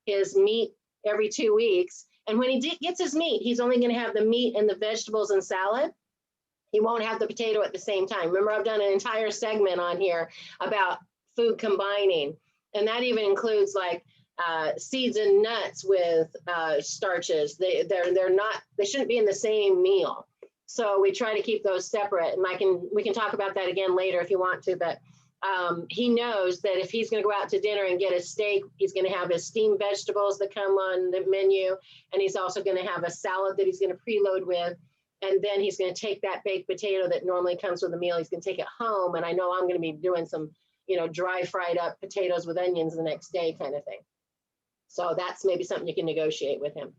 his meat every 2 weeks. And when he gets his meat, he's only going to have the meat and the vegetables and salad. He won't have the potato at the same time. Remember, I've done an entire segment on here about food combining. And that even includes like seeds and nuts with starches. They shouldn't be in the same meal. So we try to keep those separate, and we can talk about that again later if you want to, but he knows that if he's going to go out to dinner and get a steak, he's going to have his steamed vegetables that come on the menu, and he's also going to have a salad that he's going to preload with, and then he's going to take that baked potato that normally comes with a meal, he's going to take it home, and I know I'm going to be doing some, you know, dry fried up potatoes with onions the next day kind of thing. So that's maybe something you can negotiate with him.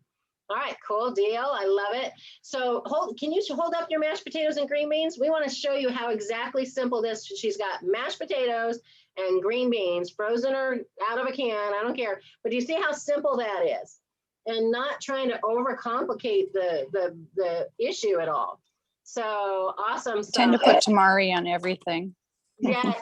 All right, cool deal. I love it. So can you hold up your mashed potatoes and green beans? We want to show you how exactly simple this. She's got mashed potatoes and green beans, frozen or out of a can, I don't care. But do you see how simple that is? And not trying to overcomplicate the issue at all. So awesome. Tend to put tamari on everything. Yes.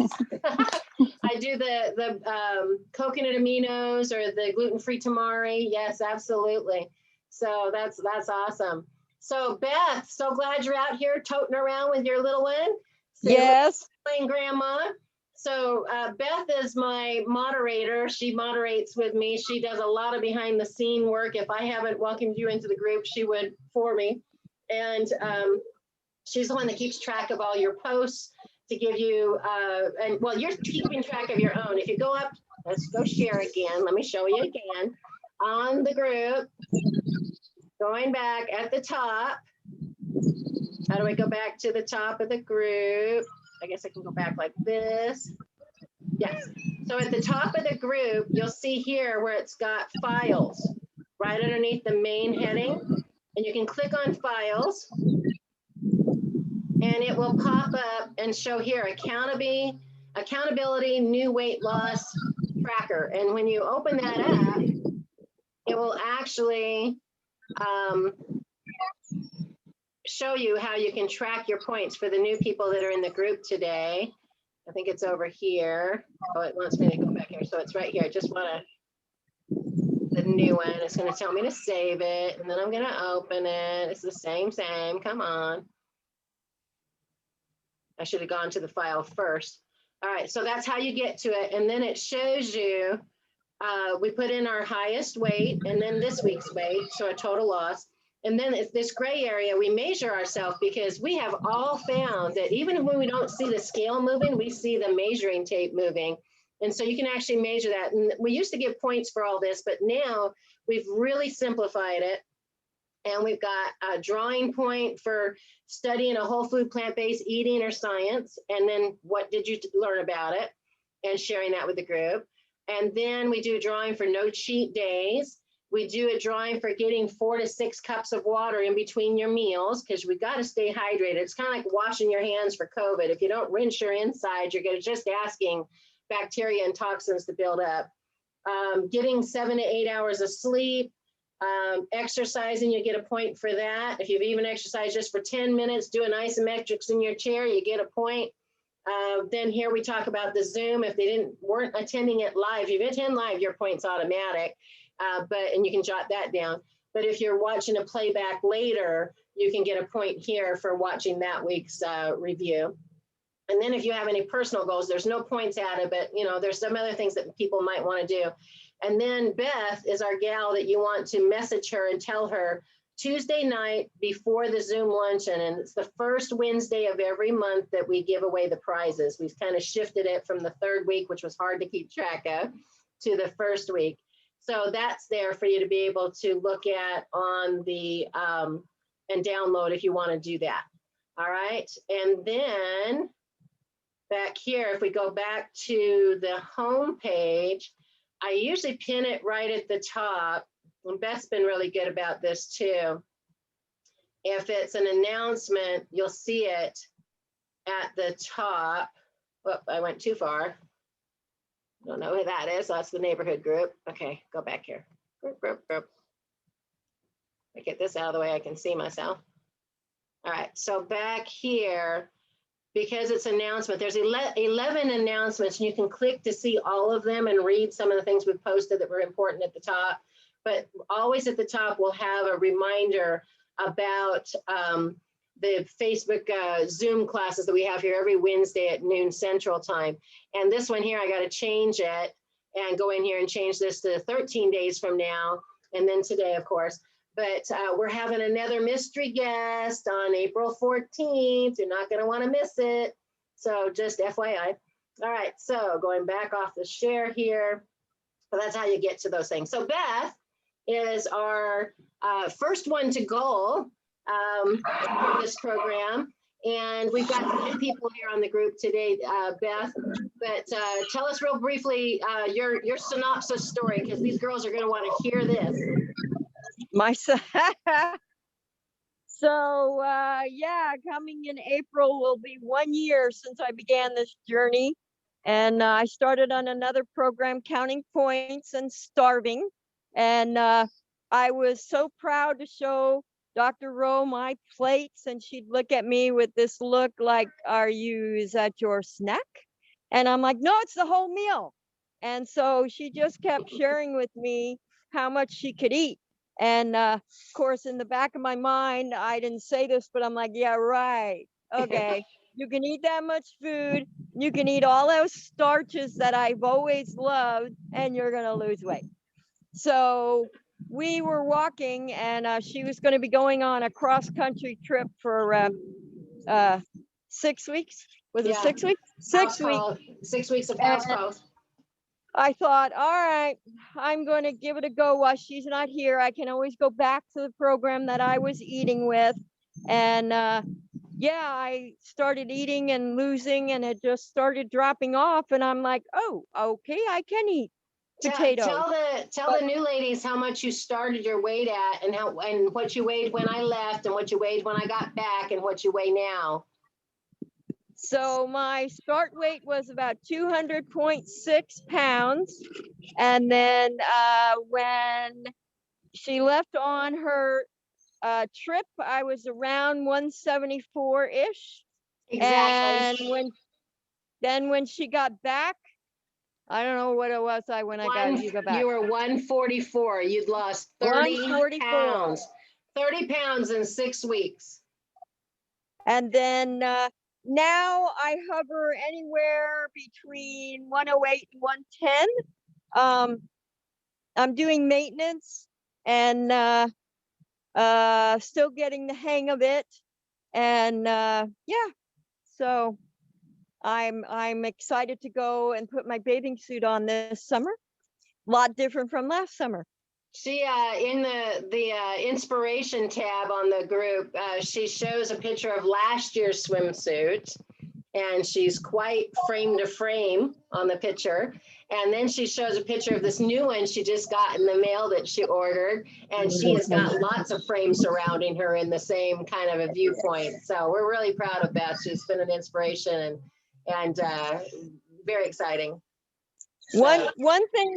I do the coconut aminos or the gluten-free tamari. Yes, absolutely. So that's awesome. So Beth, so glad you're out here toting around with your little one. So yes. Playing grandma. So Beth is my moderator. She moderates with me. She does a lot of behind the scene work. If I haven't welcomed you into the group, she would for me. And she's the one that keeps track of all your posts to give you, and well, you're keeping track of your own. If you go up, let's go share again. Let me show you again. On the group, going back at the top. How do I go back to the top of the group? I guess I can go back like this. Yes. So at the top of the group, you'll see here where it's got files right underneath the main heading. And you can click on files and it will pop up and show here accountability, new weight loss tracker. And when you open that up, it will actually show you how you can track your points for the new people that are in the group today. I think it's over here. Oh, it wants me to go back here. So it's right here. I just want the new one. It's going to tell me to save it. And then I'm going to open it. It's the same. Come on. I should have gone to the file first. All right, so that's how you get to it. And then it shows you, we put in our highest weight and then this week's weight, so a total loss. And then it's this gray area, we measure ourselves because we have all found that even when we don't see the scale moving, we see the measuring tape moving. And so you can actually measure that. And we used to give points for all this, but now we've really simplified it. And we've got a drawing point for studying a whole food, plant-based eating or science. And then what did you learn about it? And sharing that with the group. And then we do a drawing for no cheat days. We do a drawing for getting 4 to 6 cups of water in between your meals, because we got to stay hydrated. It's kind of like washing your hands for COVID. If you don't rinse your inside, you're going to just asking bacteria and toxins to build up. Getting 7 to 8 hours of sleep. Exercising, you get a point for that. If you've even exercised just for 10 minutes, doing isometrics in your chair, you get a point. Then here we talk about the Zoom. If they weren't attending it live, if you attend live, your point's automatic, and you can jot that down. But if you're watching a playback later, you can get a point here for watching that week's review. And then if you have any personal goals, there's no points added, but there's some other things that people might want to do. And then Beth is our gal that you want to message her and tell her Tuesday night before the Zoom luncheon. And it's the first Wednesday of every month that we give away the prizes. We've kind of shifted it from the 3rd week, which was hard to keep track of, to the 1st week. So that's there for you to be able to look at on the, and download if you want to do that. All right. And then back here, if we go back to the home page, I usually pin it right at the top. And Beth's been really good about this too. If it's an announcement, you'll see it at the top. Whoop, I went too far. Don't know who that is. That's the neighborhood group. Okay, go back here. Group. I get this out of the way, I can see myself. All right, so back here, because it's announcement, there's 11 announcements, and you can click to see all of them and read some of the things we've posted that were important at the top. But always at the top, we'll have a reminder about the Facebook Zoom classes that we have here every Wednesday at noon Central Time. And this one here, I got to change it and go in here and change this to 13 days from now. And then today, of course. But we're having another mystery guest on April 14th. You're not going to want to miss it. So just FYI. All right, so going back off the share here. So that's how you get to those things. So Beth is our first one to goal for this program. And we've got 10 people here on the group today, Beth. But tell us real briefly your synopsis story, because these girls are going to want to hear this. So yeah, coming in April will be 1 year since I began this journey, and I started on another program, Counting Points and Starving, and I was so proud to show Dr. Rowe my plates, and she'd look at me with this look like, is that your snack? And I'm like, no, it's the whole meal. And so she just kept sharing with me how much she could eat. And of course, in the back of my mind, I didn't say this, but I'm like, yeah, right. Okay. You can eat that much food. You can eat all those starches that I've always loved, and you're going to lose weight. So we were walking, and she was going to be going on a cross-country trip for 6 weeks. Was it 6 weeks? 6 weeks. 6 weeks of house calls. I thought, all right, I'm going to give it a go while she's not here. I can always go back to the program that I was eating with. And yeah, I started eating and losing, and it just started dropping off. And I'm like, oh, okay, I can eat potatoes. Tell the new ladies how much you started your weight at, and what you weighed when I left, and what you weighed when I got back, and what you weigh now. So my start weight was about 200.6 pounds. And then when she left on her trip, I was around 174-ish. Exactly. And when she got back, I don't know what it was you got back. You were 144. You'd lost 30 pounds. 30 pounds in 6 weeks. And then now I hover anywhere between 108 and 110. I'm doing maintenance and still getting the hang of it. And yeah, so I'm excited to go and put my bathing suit on this summer. A lot different from last summer. She in the inspiration tab on the group, she shows a picture of last year's swimsuit, and she's quite frame to frame on the picture. And then she shows a picture of this new one she just got in the mail that she ordered, and she has got lots of frames surrounding her in the same kind of a viewpoint. So we're really proud of Beth. She's been an inspiration and very exciting. One thing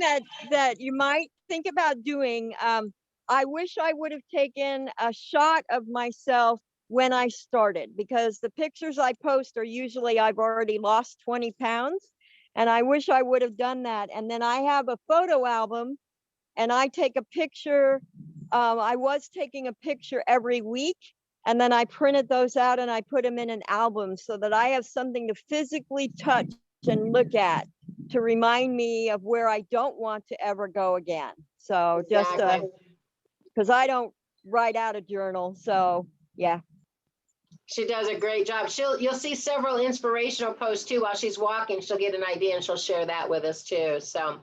that you might think about doing, I wish I would have taken a shot of myself when I started, because the pictures I post are usually I've already lost 20 pounds, and I wish I would have done that. And then I have a photo album, and I take a picture. I was taking a picture every week, and then I printed those out and I put them in an album so that I have something to physically touch and look at to remind me of where I don't want to ever go again. So just because I don't write out a journal. So yeah. She does a great job. You'll see several inspirational posts too while she's walking. She'll get an idea and she'll share that with us too. So,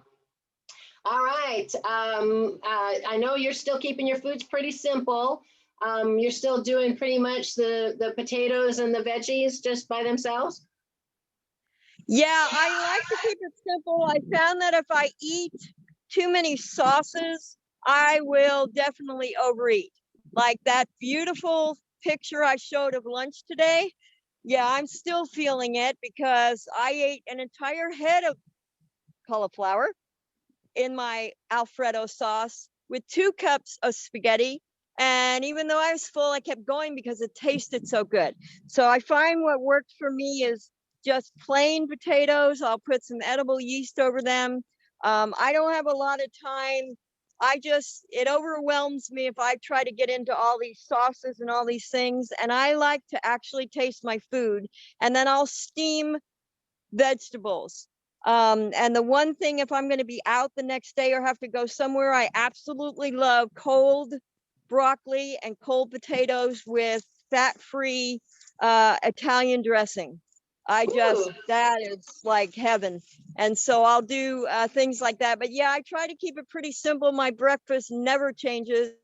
all right. I know you're still keeping your foods pretty simple. You're still doing pretty much the potatoes and the veggies just by themselves. Yeah, I like to keep it simple. I found that if I eat too many sauces, I will definitely overeat. Like that beautiful picture I showed of lunch today. Yeah, I'm still feeling it because I ate an entire head of cauliflower in my Alfredo sauce with 2 cups of spaghetti. And even though I was full, I kept going because it tasted so good. So I find what works for me is just plain potatoes. I'll put some edible yeast over them. I don't have a lot of time. It overwhelms me if I try to get into all these sauces and all these things. And I like to actually taste my food. And then I'll steam vegetables. And the one thing, if I'm going to be out the next day or have to go somewhere, I absolutely love cold broccoli and cold potatoes with fat-free Italian dressing. That is like heaven. And so I'll do things like that. But yeah, I try to keep it pretty simple. My breakfast never changes.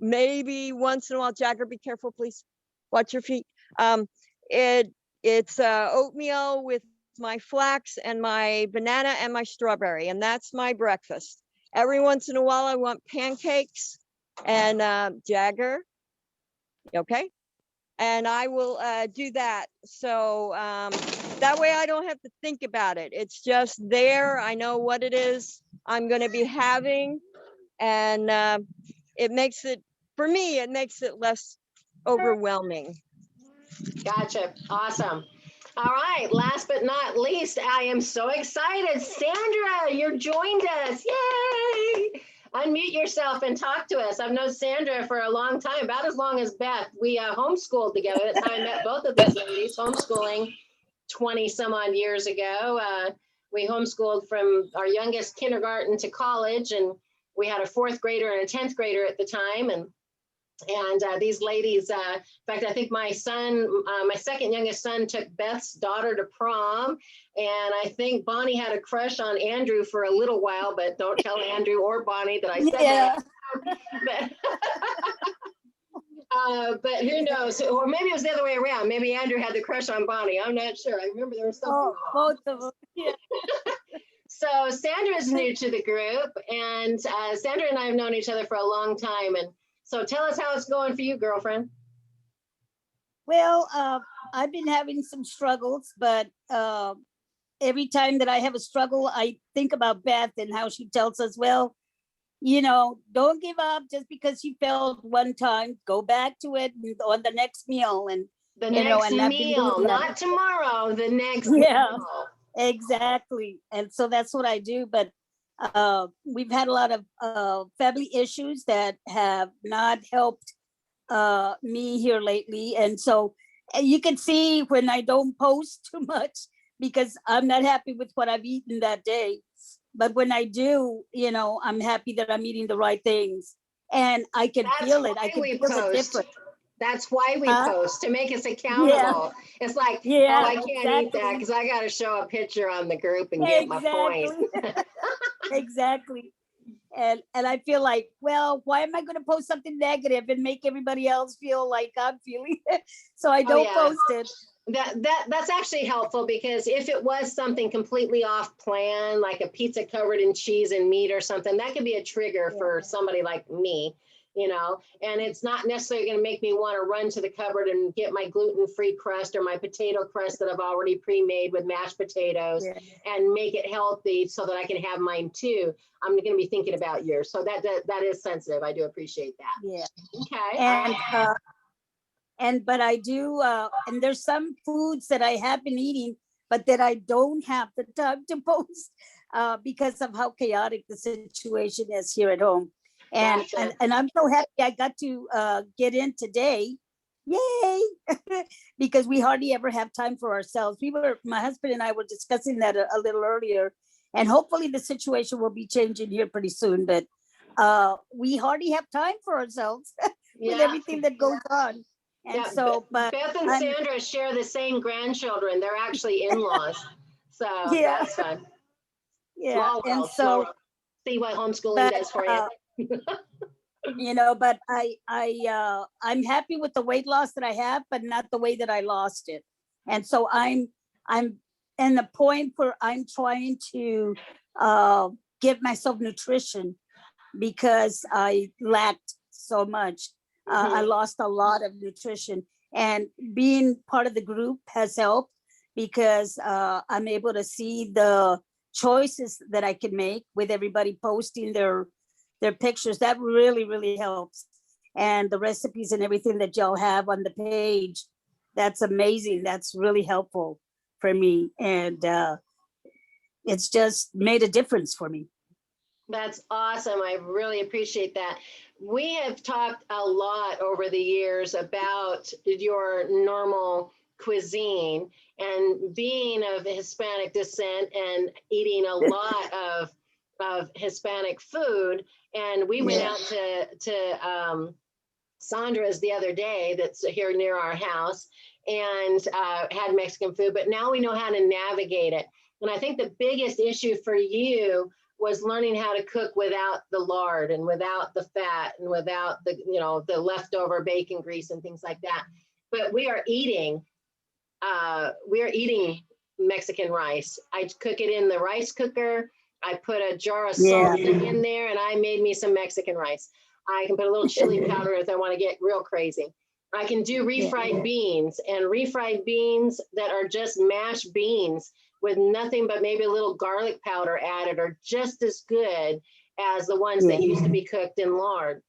Maybe once in a while, Jagger, be careful, please. Watch your feet. It's oatmeal with my flax and my banana and my strawberry, and that's my breakfast. Every once in a while, I want pancakes and Jagger. Okay. And I will do that. So that way I don't have to think about it. It's just there. I know what it is I'm going to be having. And it makes it, for me, it makes it less overwhelming. Gotcha. Awesome. All right. Last but not least, I am so excited. Sandra, you joined us. Yay. Unmute yourself and talk to us. I've known Sandra for a long time, about as long as Beth. We homeschooled together. That's how I met both of these ladies, homeschooling 20 some odd years ago. We homeschooled from our youngest kindergarten to college, and we had a 4th grader and a 10th grader at the time. And these ladies, in fact, I think my son, my second youngest son, took Beth's daughter to prom. And I think Bonnie had a crush on Andrew for a little while, but don't tell Andrew or Bonnie that I said that. But who knows? Or maybe it was the other way around. Maybe Andrew had the crush on Bonnie. I'm not sure. I remember there was something. Oh, both of them. Yeah. So Sandra is new to the group, and Sandra and I have known each other for a long time. And so tell us how it's going for you, girlfriend. Well, I've been having some struggles, but every time that I have a struggle, I think about Beth and how she tells us, well, you know, don't give up just because you failed one time. Go back to it on the next meal. And the next meal, not tomorrow, the next meal. Exactly. And so that's what I do. But we've had a lot of family issues that have not helped me here lately. And so And you can see when I don't post too much because I'm not happy with what I've eaten that day. But when I do, you know, I'm happy that I'm eating the right things. And I can That's feel it. I why can we feel the post. difference. That's why we Huh? post, to make us Yeah, accountable. It's like, oh, yeah, I can't eat that exactly. because I got to show a picture on the group and get my point. Exactly. Exactly. And I feel like, well, why am I going to post something negative and make everybody else feel like I'm feeling it? So I Oh don't yeah, post it. that's actually helpful, because if it was something completely off plan, like a pizza covered in cheese and meat or something, that could be a trigger for somebody like me, you know, and it's not necessarily going to make me want to run to the cupboard and get my gluten-free crust or my potato crust that I've already pre-made with mashed potatoes Yeah. and make it healthy so that I can have mine too. I'm going to be thinking about yours. So that is sensitive. I do appreciate that. Yeah. Okay. But I do, and there's some foods that I have been eating, but that I don't have the time to post because of how chaotic the situation is here at home. And Gotcha. and I'm so happy I got to get in today. Yay! Because we hardly ever have time for ourselves. My husband and I were discussing that a little earlier, and hopefully the situation will be changing here pretty soon. But we hardly have time for ourselves with everything that goes on. And Yeah, so, but Beth and Sandra share the same grandchildren. They're actually in-laws. So yeah, that's fun. yeah. Small And world, small so, world. See what homeschooling but does for you. you know, but I'm happy with the weight loss that I have, but not the way that I lost it. And so I'm in the point where I'm trying to give myself nutrition because I lacked so much. I lost a lot of nutrition, and being part of the group has helped because I'm able to see the choices that I can make with everybody posting their pictures. That really helps. And the recipes and everything that y'all have on the page, that's amazing. That's really helpful for me. And it's just made a difference for me. That's awesome. I really appreciate that. We have talked a lot over the years about your normal cuisine, and being of Hispanic descent and eating a lot of Hispanic food. And we went out to Sandra's the other day, that's here near our house, and had Mexican food, but now we know how to navigate it. And I think the biggest issue for you was learning how to cook without the lard and without the fat and without the, you know, the leftover bacon grease and things like that. But we are eating Mexican rice. I cook it in the rice cooker. I put a jar of salt in there, and I made me some Mexican rice. I can put a little chili powder if I want to get real crazy. I can do refried beans, and refried beans that are just mashed beans with nothing but maybe a little garlic powder added are just as good as the ones that used to be cooked in lard.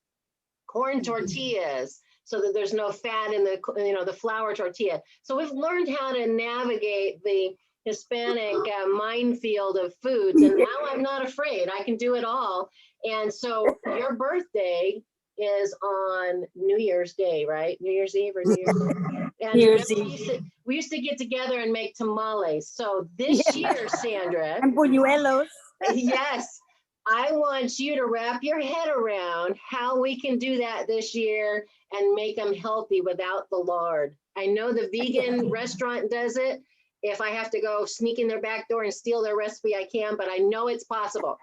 Corn tortillas, so that there's no fat in the, you know, the flour tortilla. So we've learned how to navigate the Hispanic minefield of foods, and now I'm not afraid. I can do it all. And so your birthday is on New Year's Day, right? New Year's Eve or New Year's Day? And New Year's Eve. we used to get together and make tamales. So this year, Sandra, and buñuelos. yes, I want you to wrap your head around how we can do that this year and make them healthy without the lard. I know the vegan restaurant does it. If I have to go sneak in their back door and steal their recipe, I can, but I know it's possible.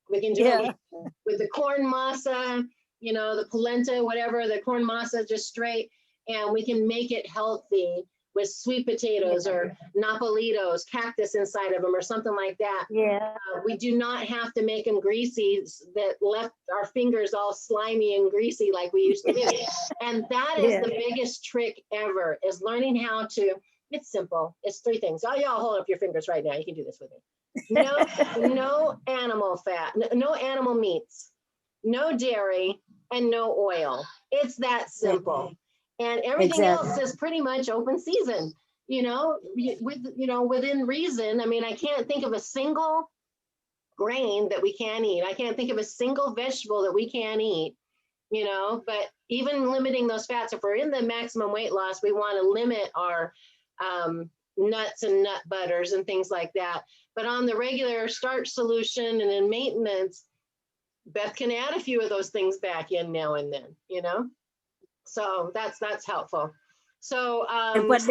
We can do it with the corn masa, you know, the polenta, whatever, the corn masa just straight, and we can make it healthy with sweet potatoes or nopalitos, cactus inside of them or something like that. We do not have to make them greasy that left our fingers all slimy and greasy like we used to do. And that is the biggest trick ever, is learning how to, it's simple. It's three things. Oh, y'all hold up your fingers right now. You can do this with me. No animal fat, no animal meats, no dairy, and no oil. It's that simple. And everything else is pretty much open season, you know, within reason. I mean, I can't think of a single grain that we can't eat. I can't think of a single vegetable that we can't eat. you know, but even limiting those fats, if we're in the maximum weight loss, we want to limit our nuts and nut butters and things like that. But on the regular starch solution and in maintenance, Beth can add a few of those things back in now and then, you know? So that's helpful. So And what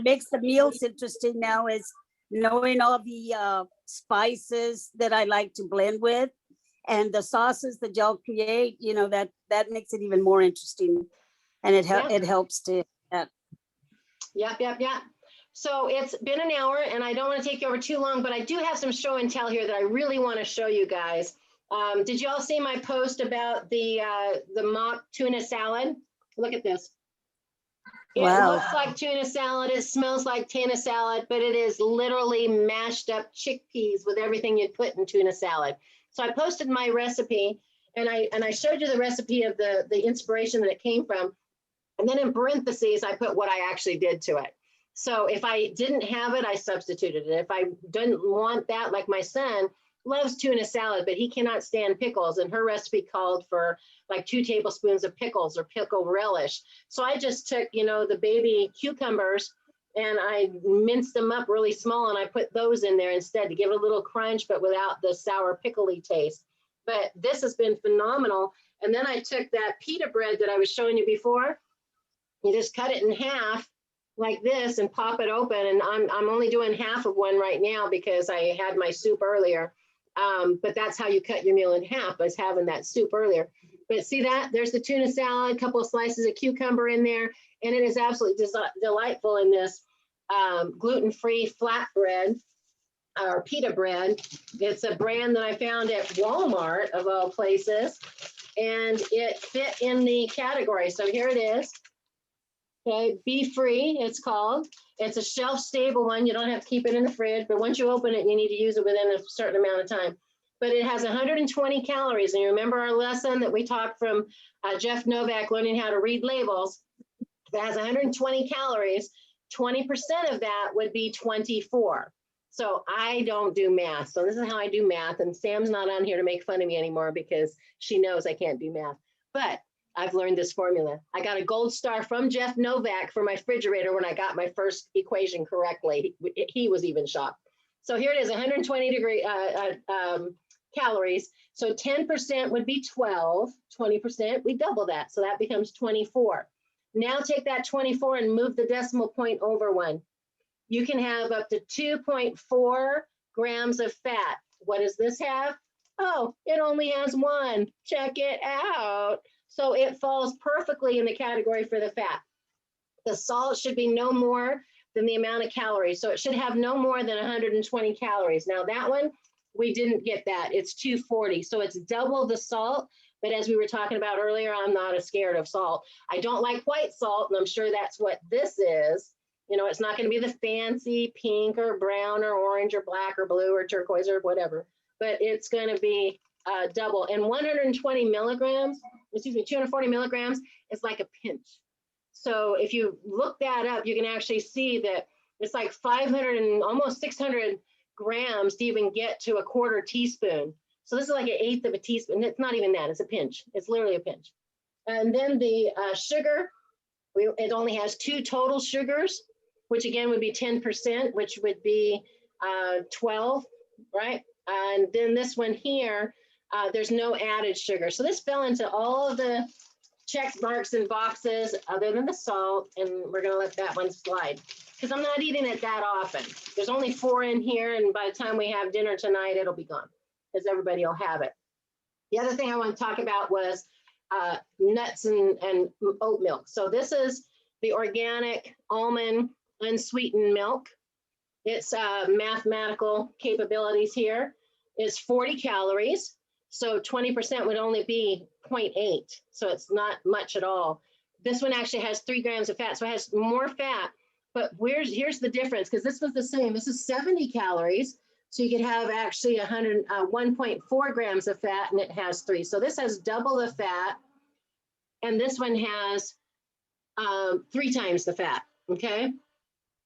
makes the meals interesting now is knowing all the spices that I like to blend with, and the sauces that y'all create. You know, that makes it even more interesting, and it helps to. Yep. So it's been an hour, and I don't want to take you over too long, but I do have some show and tell here that I really want to show you guys. Did you all see my post about the mock tuna salad? Look at this. It looks like tuna salad. It smells like tuna salad, but it is literally mashed up chickpeas with everything you'd put in tuna salad. So I posted my recipe, and I showed you the recipe of the inspiration that it came from. And then in parentheses, I put what I actually did to it. So if I didn't have it, I substituted it. If I didn't want that, like my son loves tuna salad, but he cannot stand pickles. And her recipe called for like 2 tablespoons of pickles or pickle relish. So I just took, you know, the baby cucumbers and I minced them up really small, and I put those in there instead to give it a little crunch, but without the sour pickly taste. But this has been phenomenal. And then I took that pita bread that I was showing you before. You just cut it in half like this and pop it open. And I'm only doing half of one right now because I had my soup earlier. But that's how you cut your meal in half, is having that soup earlier. But see that? There's the tuna salad, a couple of slices of cucumber in there. And it is absolutely delightful in this gluten-free flatbread or pita bread. It's a brand that I found at Walmart, of all places. And it fit in the category. So here it is. Okay, Be Free, it's called. It's a shelf-stable one. You don't have to keep it in the fridge, but once you open it, you need to use it within a certain amount of time. But it has 120 calories. And you remember our lesson that we talked from Jeff Novak, learning how to read labels. If it has 120 calories, 20% of that would be 24. So I don't do math. So this is how I do math. And Sam's not on here to make fun of me anymore because she knows I can't do math. But I've learned this formula. I got a gold star from Jeff Novak for my refrigerator when I got my first equation correctly. He was even shocked. So here it is, 120 calories. So 10% would be 12, 20%, we double that. So that becomes 24. Now take that 24 and move the decimal point over 1. You can have up to 2.4 grams of fat. What does this have? Oh, it only has 1. Check it out. So it falls perfectly in the category for the fat. The salt should be no more than the amount of calories. So it should have no more than 120 calories. Now that one, we didn't get that. It's 240. So it's double the salt. But as we were talking about earlier, I'm not as scared of salt. I don't like white salt, and I'm sure that's what this is. You know, it's not going to be the fancy pink or brown or orange or black or blue or turquoise or whatever, but it's going to be double. And 120 milligrams, 240 milligrams is like a pinch. So if you look that up, you can actually see that it's like 500 and almost 600 grams to even get to a quarter teaspoon. So this is like 1/8 of a teaspoon. It's not even that, it's a pinch. It's literally a pinch. And then the sugar, it only has 2 total sugars, which again would be 10%, which would be 12, right? And then this one here, there's no added sugar. So this fell into all of the check marks and boxes other than the salt, and we're gonna let that one slide because I'm not eating it that often. There's only 4 in here, and by the time we have dinner tonight, it'll be gone because everybody will have it. The other thing I want to talk about was nuts and oat milk. So this is the organic almond unsweetened milk. Its mathematical capabilities here is 40 calories. So 20% would only be 0.8. So it's not much at all. This one actually has 3 grams of fat. So it has more fat, but here's the difference, because this was the same. This is 70 calories. So you could have actually 1.4 grams of fat, and it has 3. So this has double the fat, and this one has 3 times the fat, okay?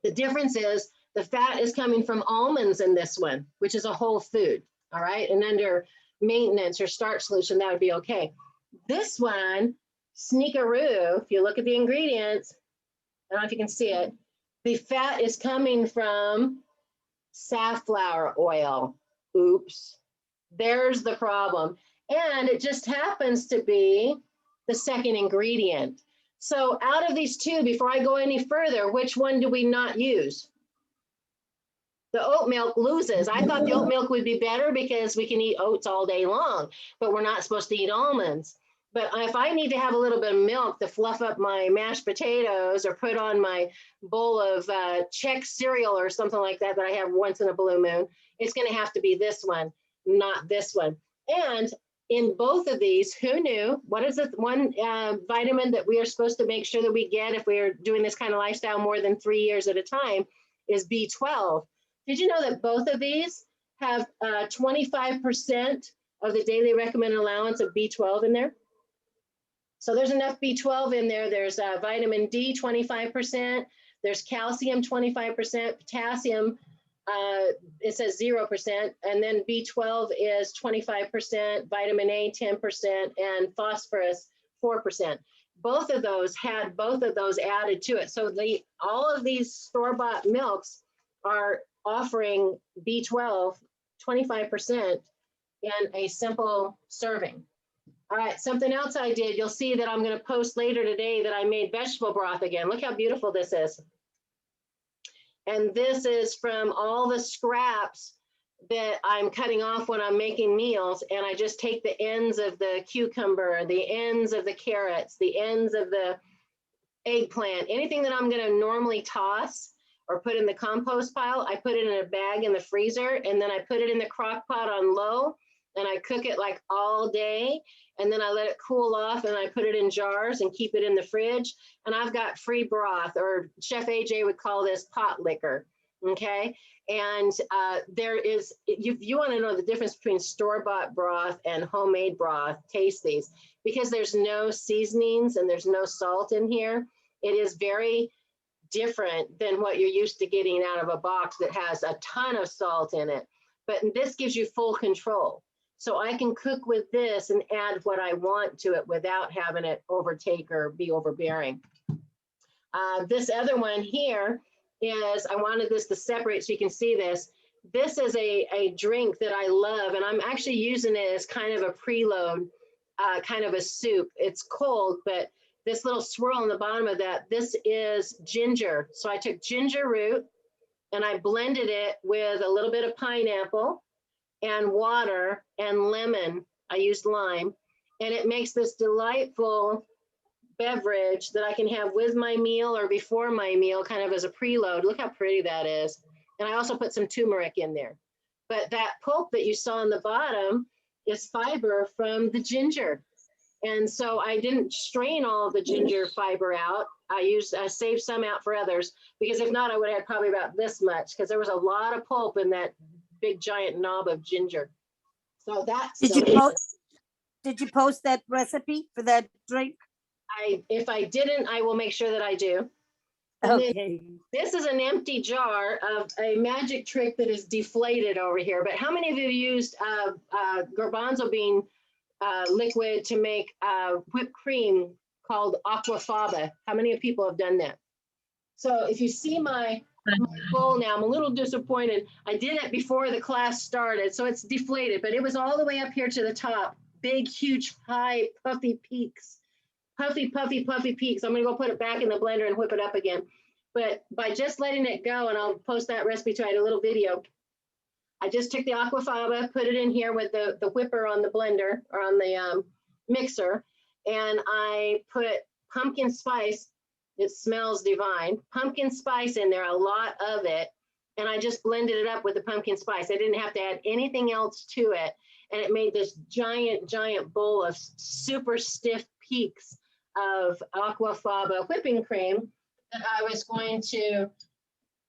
The difference is the fat is coming from almonds in this one, which is a whole food, all right? And under maintenance or starch solution, that would be okay. This one, Sneakaroo, if you look at the ingredients, I don't know if you can see it, the fat is coming from safflower oil. Oops, there's the problem. And it just happens to be the second ingredient. So out of these two, before I go any further, which one do we not use? The oat milk loses. I thought the oat milk would be better because we can eat oats all day long, but we're not supposed to eat almonds. But if I need to have a little bit of milk to fluff up my mashed potatoes or put on my bowl of Czech cereal or something like that that I have once in a blue moon, it's going to have to be this one, not this one. And in both of these, who knew? What is the one vitamin that we are supposed to make sure that we get if we're doing this kind of lifestyle more than 3 years at a time is B12. Did you know that both of these have 25% of the daily recommended allowance of B12 in there? So there's enough B12 in there. There's vitamin D, 25%. There's calcium, 25%. Potassium, it says 0%. And then B12 is 25%. Vitamin A, 10%. And phosphorus, 4%. Both of those had both of those added to it. So all of these store-bought milks are offering B12, 25% in a simple serving. All right, something else I did, you'll see that I'm going to post later today that I made vegetable broth again. Look how beautiful this is. And this is from all the scraps that I'm cutting off when I'm making meals. And I just take the ends of the cucumber, the ends of the carrots, the ends of the eggplant, anything that I'm going to normally toss or put in the compost pile, I put it in a bag in the freezer, and then I put it in the crock pot on low, and I cook it like all day, and then I let it cool off, and I put it in jars and keep it in the fridge, and I've got free broth, or Chef AJ would call this pot liquor, okay? And there is, if you want to know the difference between store-bought broth and homemade broth, taste these, because there's no seasonings and there's no salt in here. It is very different than what you're used to getting out of a box that has a ton of salt in it. But this gives you full control. So I can cook with this and add what I want to it without having it overtake or be overbearing. This other one here is, I wanted this to separate so you can see this. This is a drink that I love, and I'm actually using it as kind of a preload, kind of a soup. It's cold, but this little swirl on the bottom of that, this is ginger. So I took ginger root and I blended it with a little bit of pineapple and water and lemon. I used lime, and it makes this delightful beverage that I can have with my meal or before my meal, kind of as a preload. Look how pretty that is. And I also put some turmeric in there. But that pulp that you saw on the bottom is fiber from the ginger. And so I didn't strain all of the ginger fiber out. I saved some out for others, because if not, I would have had probably about this much, because there was a lot of pulp in that big giant knob of ginger. So that's Did you post that recipe for that drink? If I didn't, I will make sure that I do. And Okay. this is an empty jar of a magic trick that is deflated over here. But how many of you used garbanzo bean liquid to make whipped cream called Aquafaba? How many people have done that? So if you see my bowl now, I'm a little disappointed. I did it before the class started, so it's deflated, but it was all the way up here to the top. Big, huge, high, puffy peaks. Puffy, puffy, puffy peaks. I'm gonna go put it back in the blender and whip it up again. But by just letting it go, and I'll post that recipe too, I had a little video. I just took the Aquafaba, put it in here with the whipper on the blender or on the mixer, and I put pumpkin spice. It smells divine. Pumpkin spice in there, a lot of it, and I just blended it up with the pumpkin spice. I didn't have to add anything else to it, and it made this giant, giant bowl of super stiff peaks of Aquafaba whipping cream that I was going to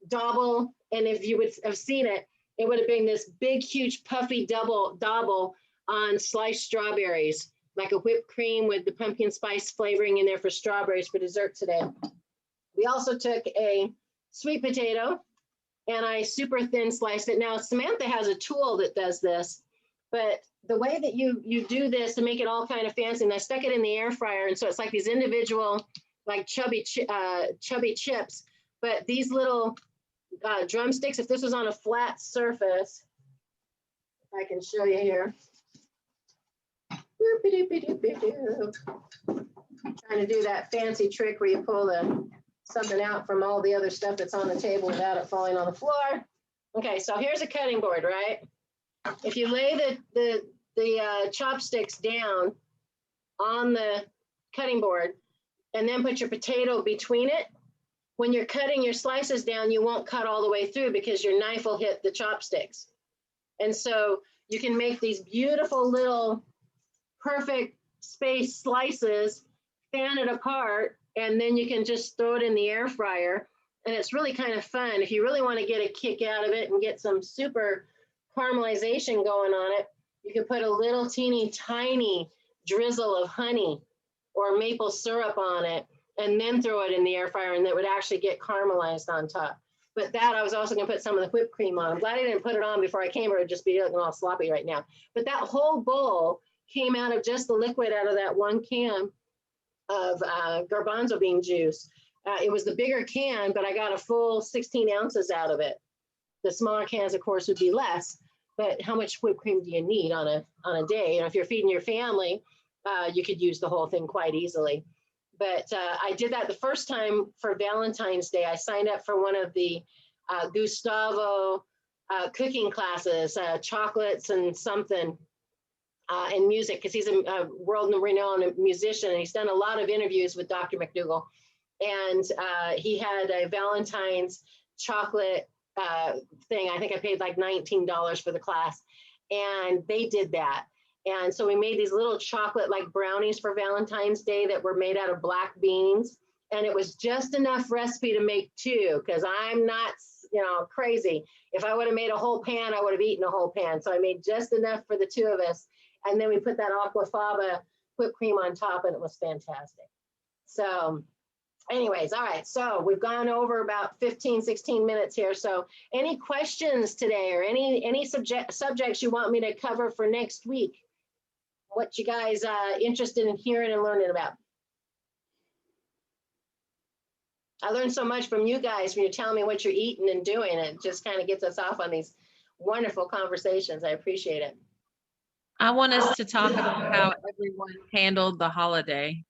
double, and if you would have seen it, it would have been this big, huge, puffy double on sliced strawberries, like a whipped cream with the pumpkin spice flavoring in there for strawberries for dessert today. We also took a sweet potato and I super thin sliced it. Now, Samantha has a tool that does this, but the way that you do this to make it all kind of fancy, and I stuck it in the air fryer, and so it's like these individual, like chubby chips, but these little drumsticks, if this was on a flat surface, I can show you here. Trying to do that fancy trick where you pull something out from all the other stuff that's on the table without it falling on the floor. Okay, so here's a cutting board, right? If you lay the chopsticks down on the cutting board and then put your potato between it, when you're cutting your slices down, you won't cut all the way through because your knife will hit the chopsticks. And so you can make these beautiful little perfect space slices, fan it apart, and then you can just throw it in the air fryer. And it's really kind of fun. If you really want to get a kick out of it and get some super caramelization going on it, you can put a little teeny tiny drizzle of honey or maple syrup on it and then throw it in the air fryer, and that would actually get caramelized on top. But that, I was also gonna put some of the whipped cream on. I'm glad I didn't put it on before I came, or it'd just be looking all sloppy right now. But that whole bowl came out of just the liquid out of that one can of garbanzo bean juice. It was the bigger can, but I got a full 16 ounces out of it. The smaller cans, of course, would be less, but how much whipped cream do you need on a day? You know, if you're feeding your family, you could use the whole thing quite easily. But I did that the first time for Valentine's Day. I signed up for one of the Gustavo cooking classes, chocolates and something, and music, because he's a world-renowned musician, and he's done a lot of interviews with Dr. McDougall. And he had a Valentine's chocolate thing. I think I paid like $19 for the class, and they did that. And so we made these little chocolate like brownies for Valentine's Day that were made out of black beans. And it was just enough recipe to make two, because I'm not, you know, crazy. If I would have made a whole pan, I would have eaten a whole pan. So I made just enough for the two of us. And then we put that Aquafaba whipped cream on top, and it was fantastic. So anyways, all right, so we've gone over about 15, 16 minutes here. So any questions today, or any subjects you want me to cover for next week? What you guys interested in hearing and learning about? I learned so much from you guys when you're telling me what you're eating and doing. It just kind of gets us off on these wonderful conversations. I appreciate it. I want us to talk about how everyone handled the holiday.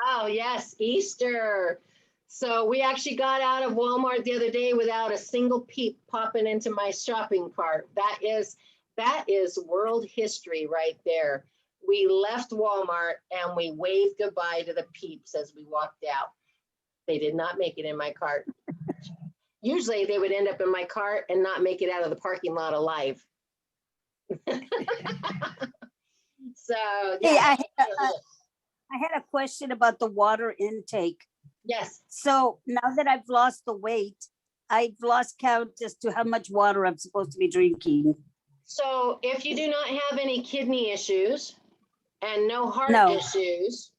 Oh, yes, Easter. So we actually got out of Walmart the other day without a single peep popping into my shopping cart. That is world history right there. We left Walmart and we waved goodbye to the peeps as we walked out. They did not make it in my cart. Usually they would end up in my cart and not make it out of the parking lot alive. So yeah. Hey, I had a question about the water intake. Yes. So now that I've lost the weight, I've lost count as to how much water I'm supposed to be drinking. So if you do not have any kidney issues and no heart issues,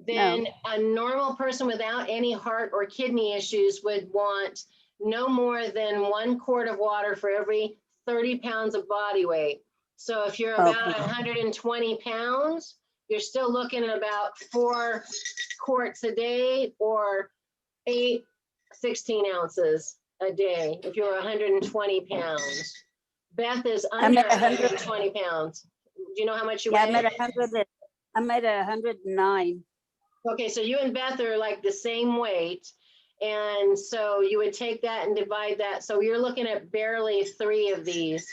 then a normal person without any heart or kidney issues would want no more than 1 quart of water for every 30 pounds of body weight. So if you're about 120 pounds, you're still looking at about 4 quarts a day, or 16 ounces a day if you're 120 pounds. Beth is under 120 pounds. Do you know how much you weigh? I'm at 109. Okay, so you and Beth are like the same weight. And so you would take that and divide that. So you're looking at barely 3 of these.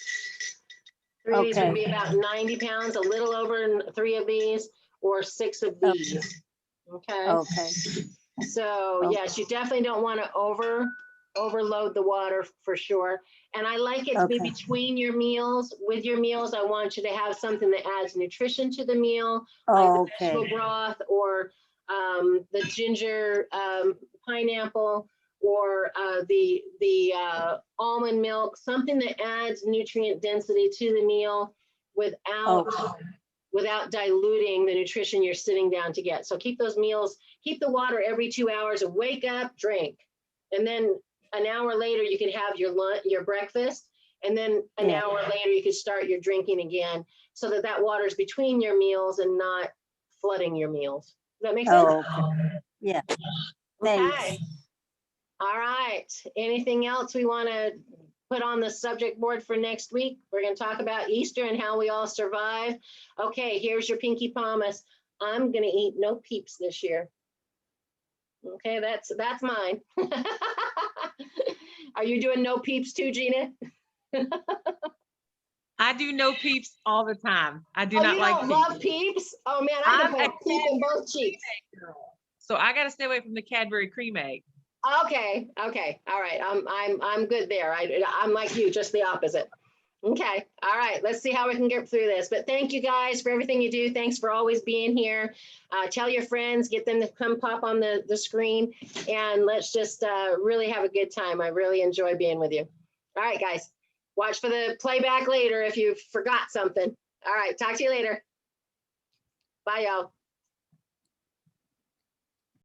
3 of these would be about 90 pounds, a little over 3 of these, or 6 of these. Okay. So yes, you definitely don't want to overload the water for sure. And I like it to be between your meals. With your meals, I want you to have something that adds nutrition to the meal, like the vegetable broth, or the ginger pineapple, or the almond milk, something that adds nutrient density to the meal without diluting the nutrition you're sitting down to get. So keep those meals, keep the water every 2 hours, and wake up, drink. And then an hour later, you can have your breakfast, And then an Yeah. hour later, you could start your drinking again, so that that water's between your meals and not flooding your meals. Does that make sense? Oh, okay. Yeah. Thanks. Okay. All right. Anything else we want to put on the subject board for next week? We're going to talk about Easter and how we all survive. Okay, here's your pinky promise. I'm going to eat no PEEPS this year. Okay, that's mine. Are you doing no PEEPS too, Gina? I do no PEEPS all the time. I do Oh, not you like don't PEEPS. love PEEPS? Oh man, I I'm can a put a PEEP in both cheeks. So I got to stay away from the Cadbury cream egg. Okay, okay, all right. I'm good there. I'm like you, just the opposite. Okay, all right. Let's see how we can get through this. But thank you guys for everything you do. Thanks for always being here. Tell your friends, get them to come pop on the screen, and let's just really have a good time. I really enjoy being with you. All right, guys. Watch for the playback later if you forgot something. All right, talk to you later. Bye, y'all.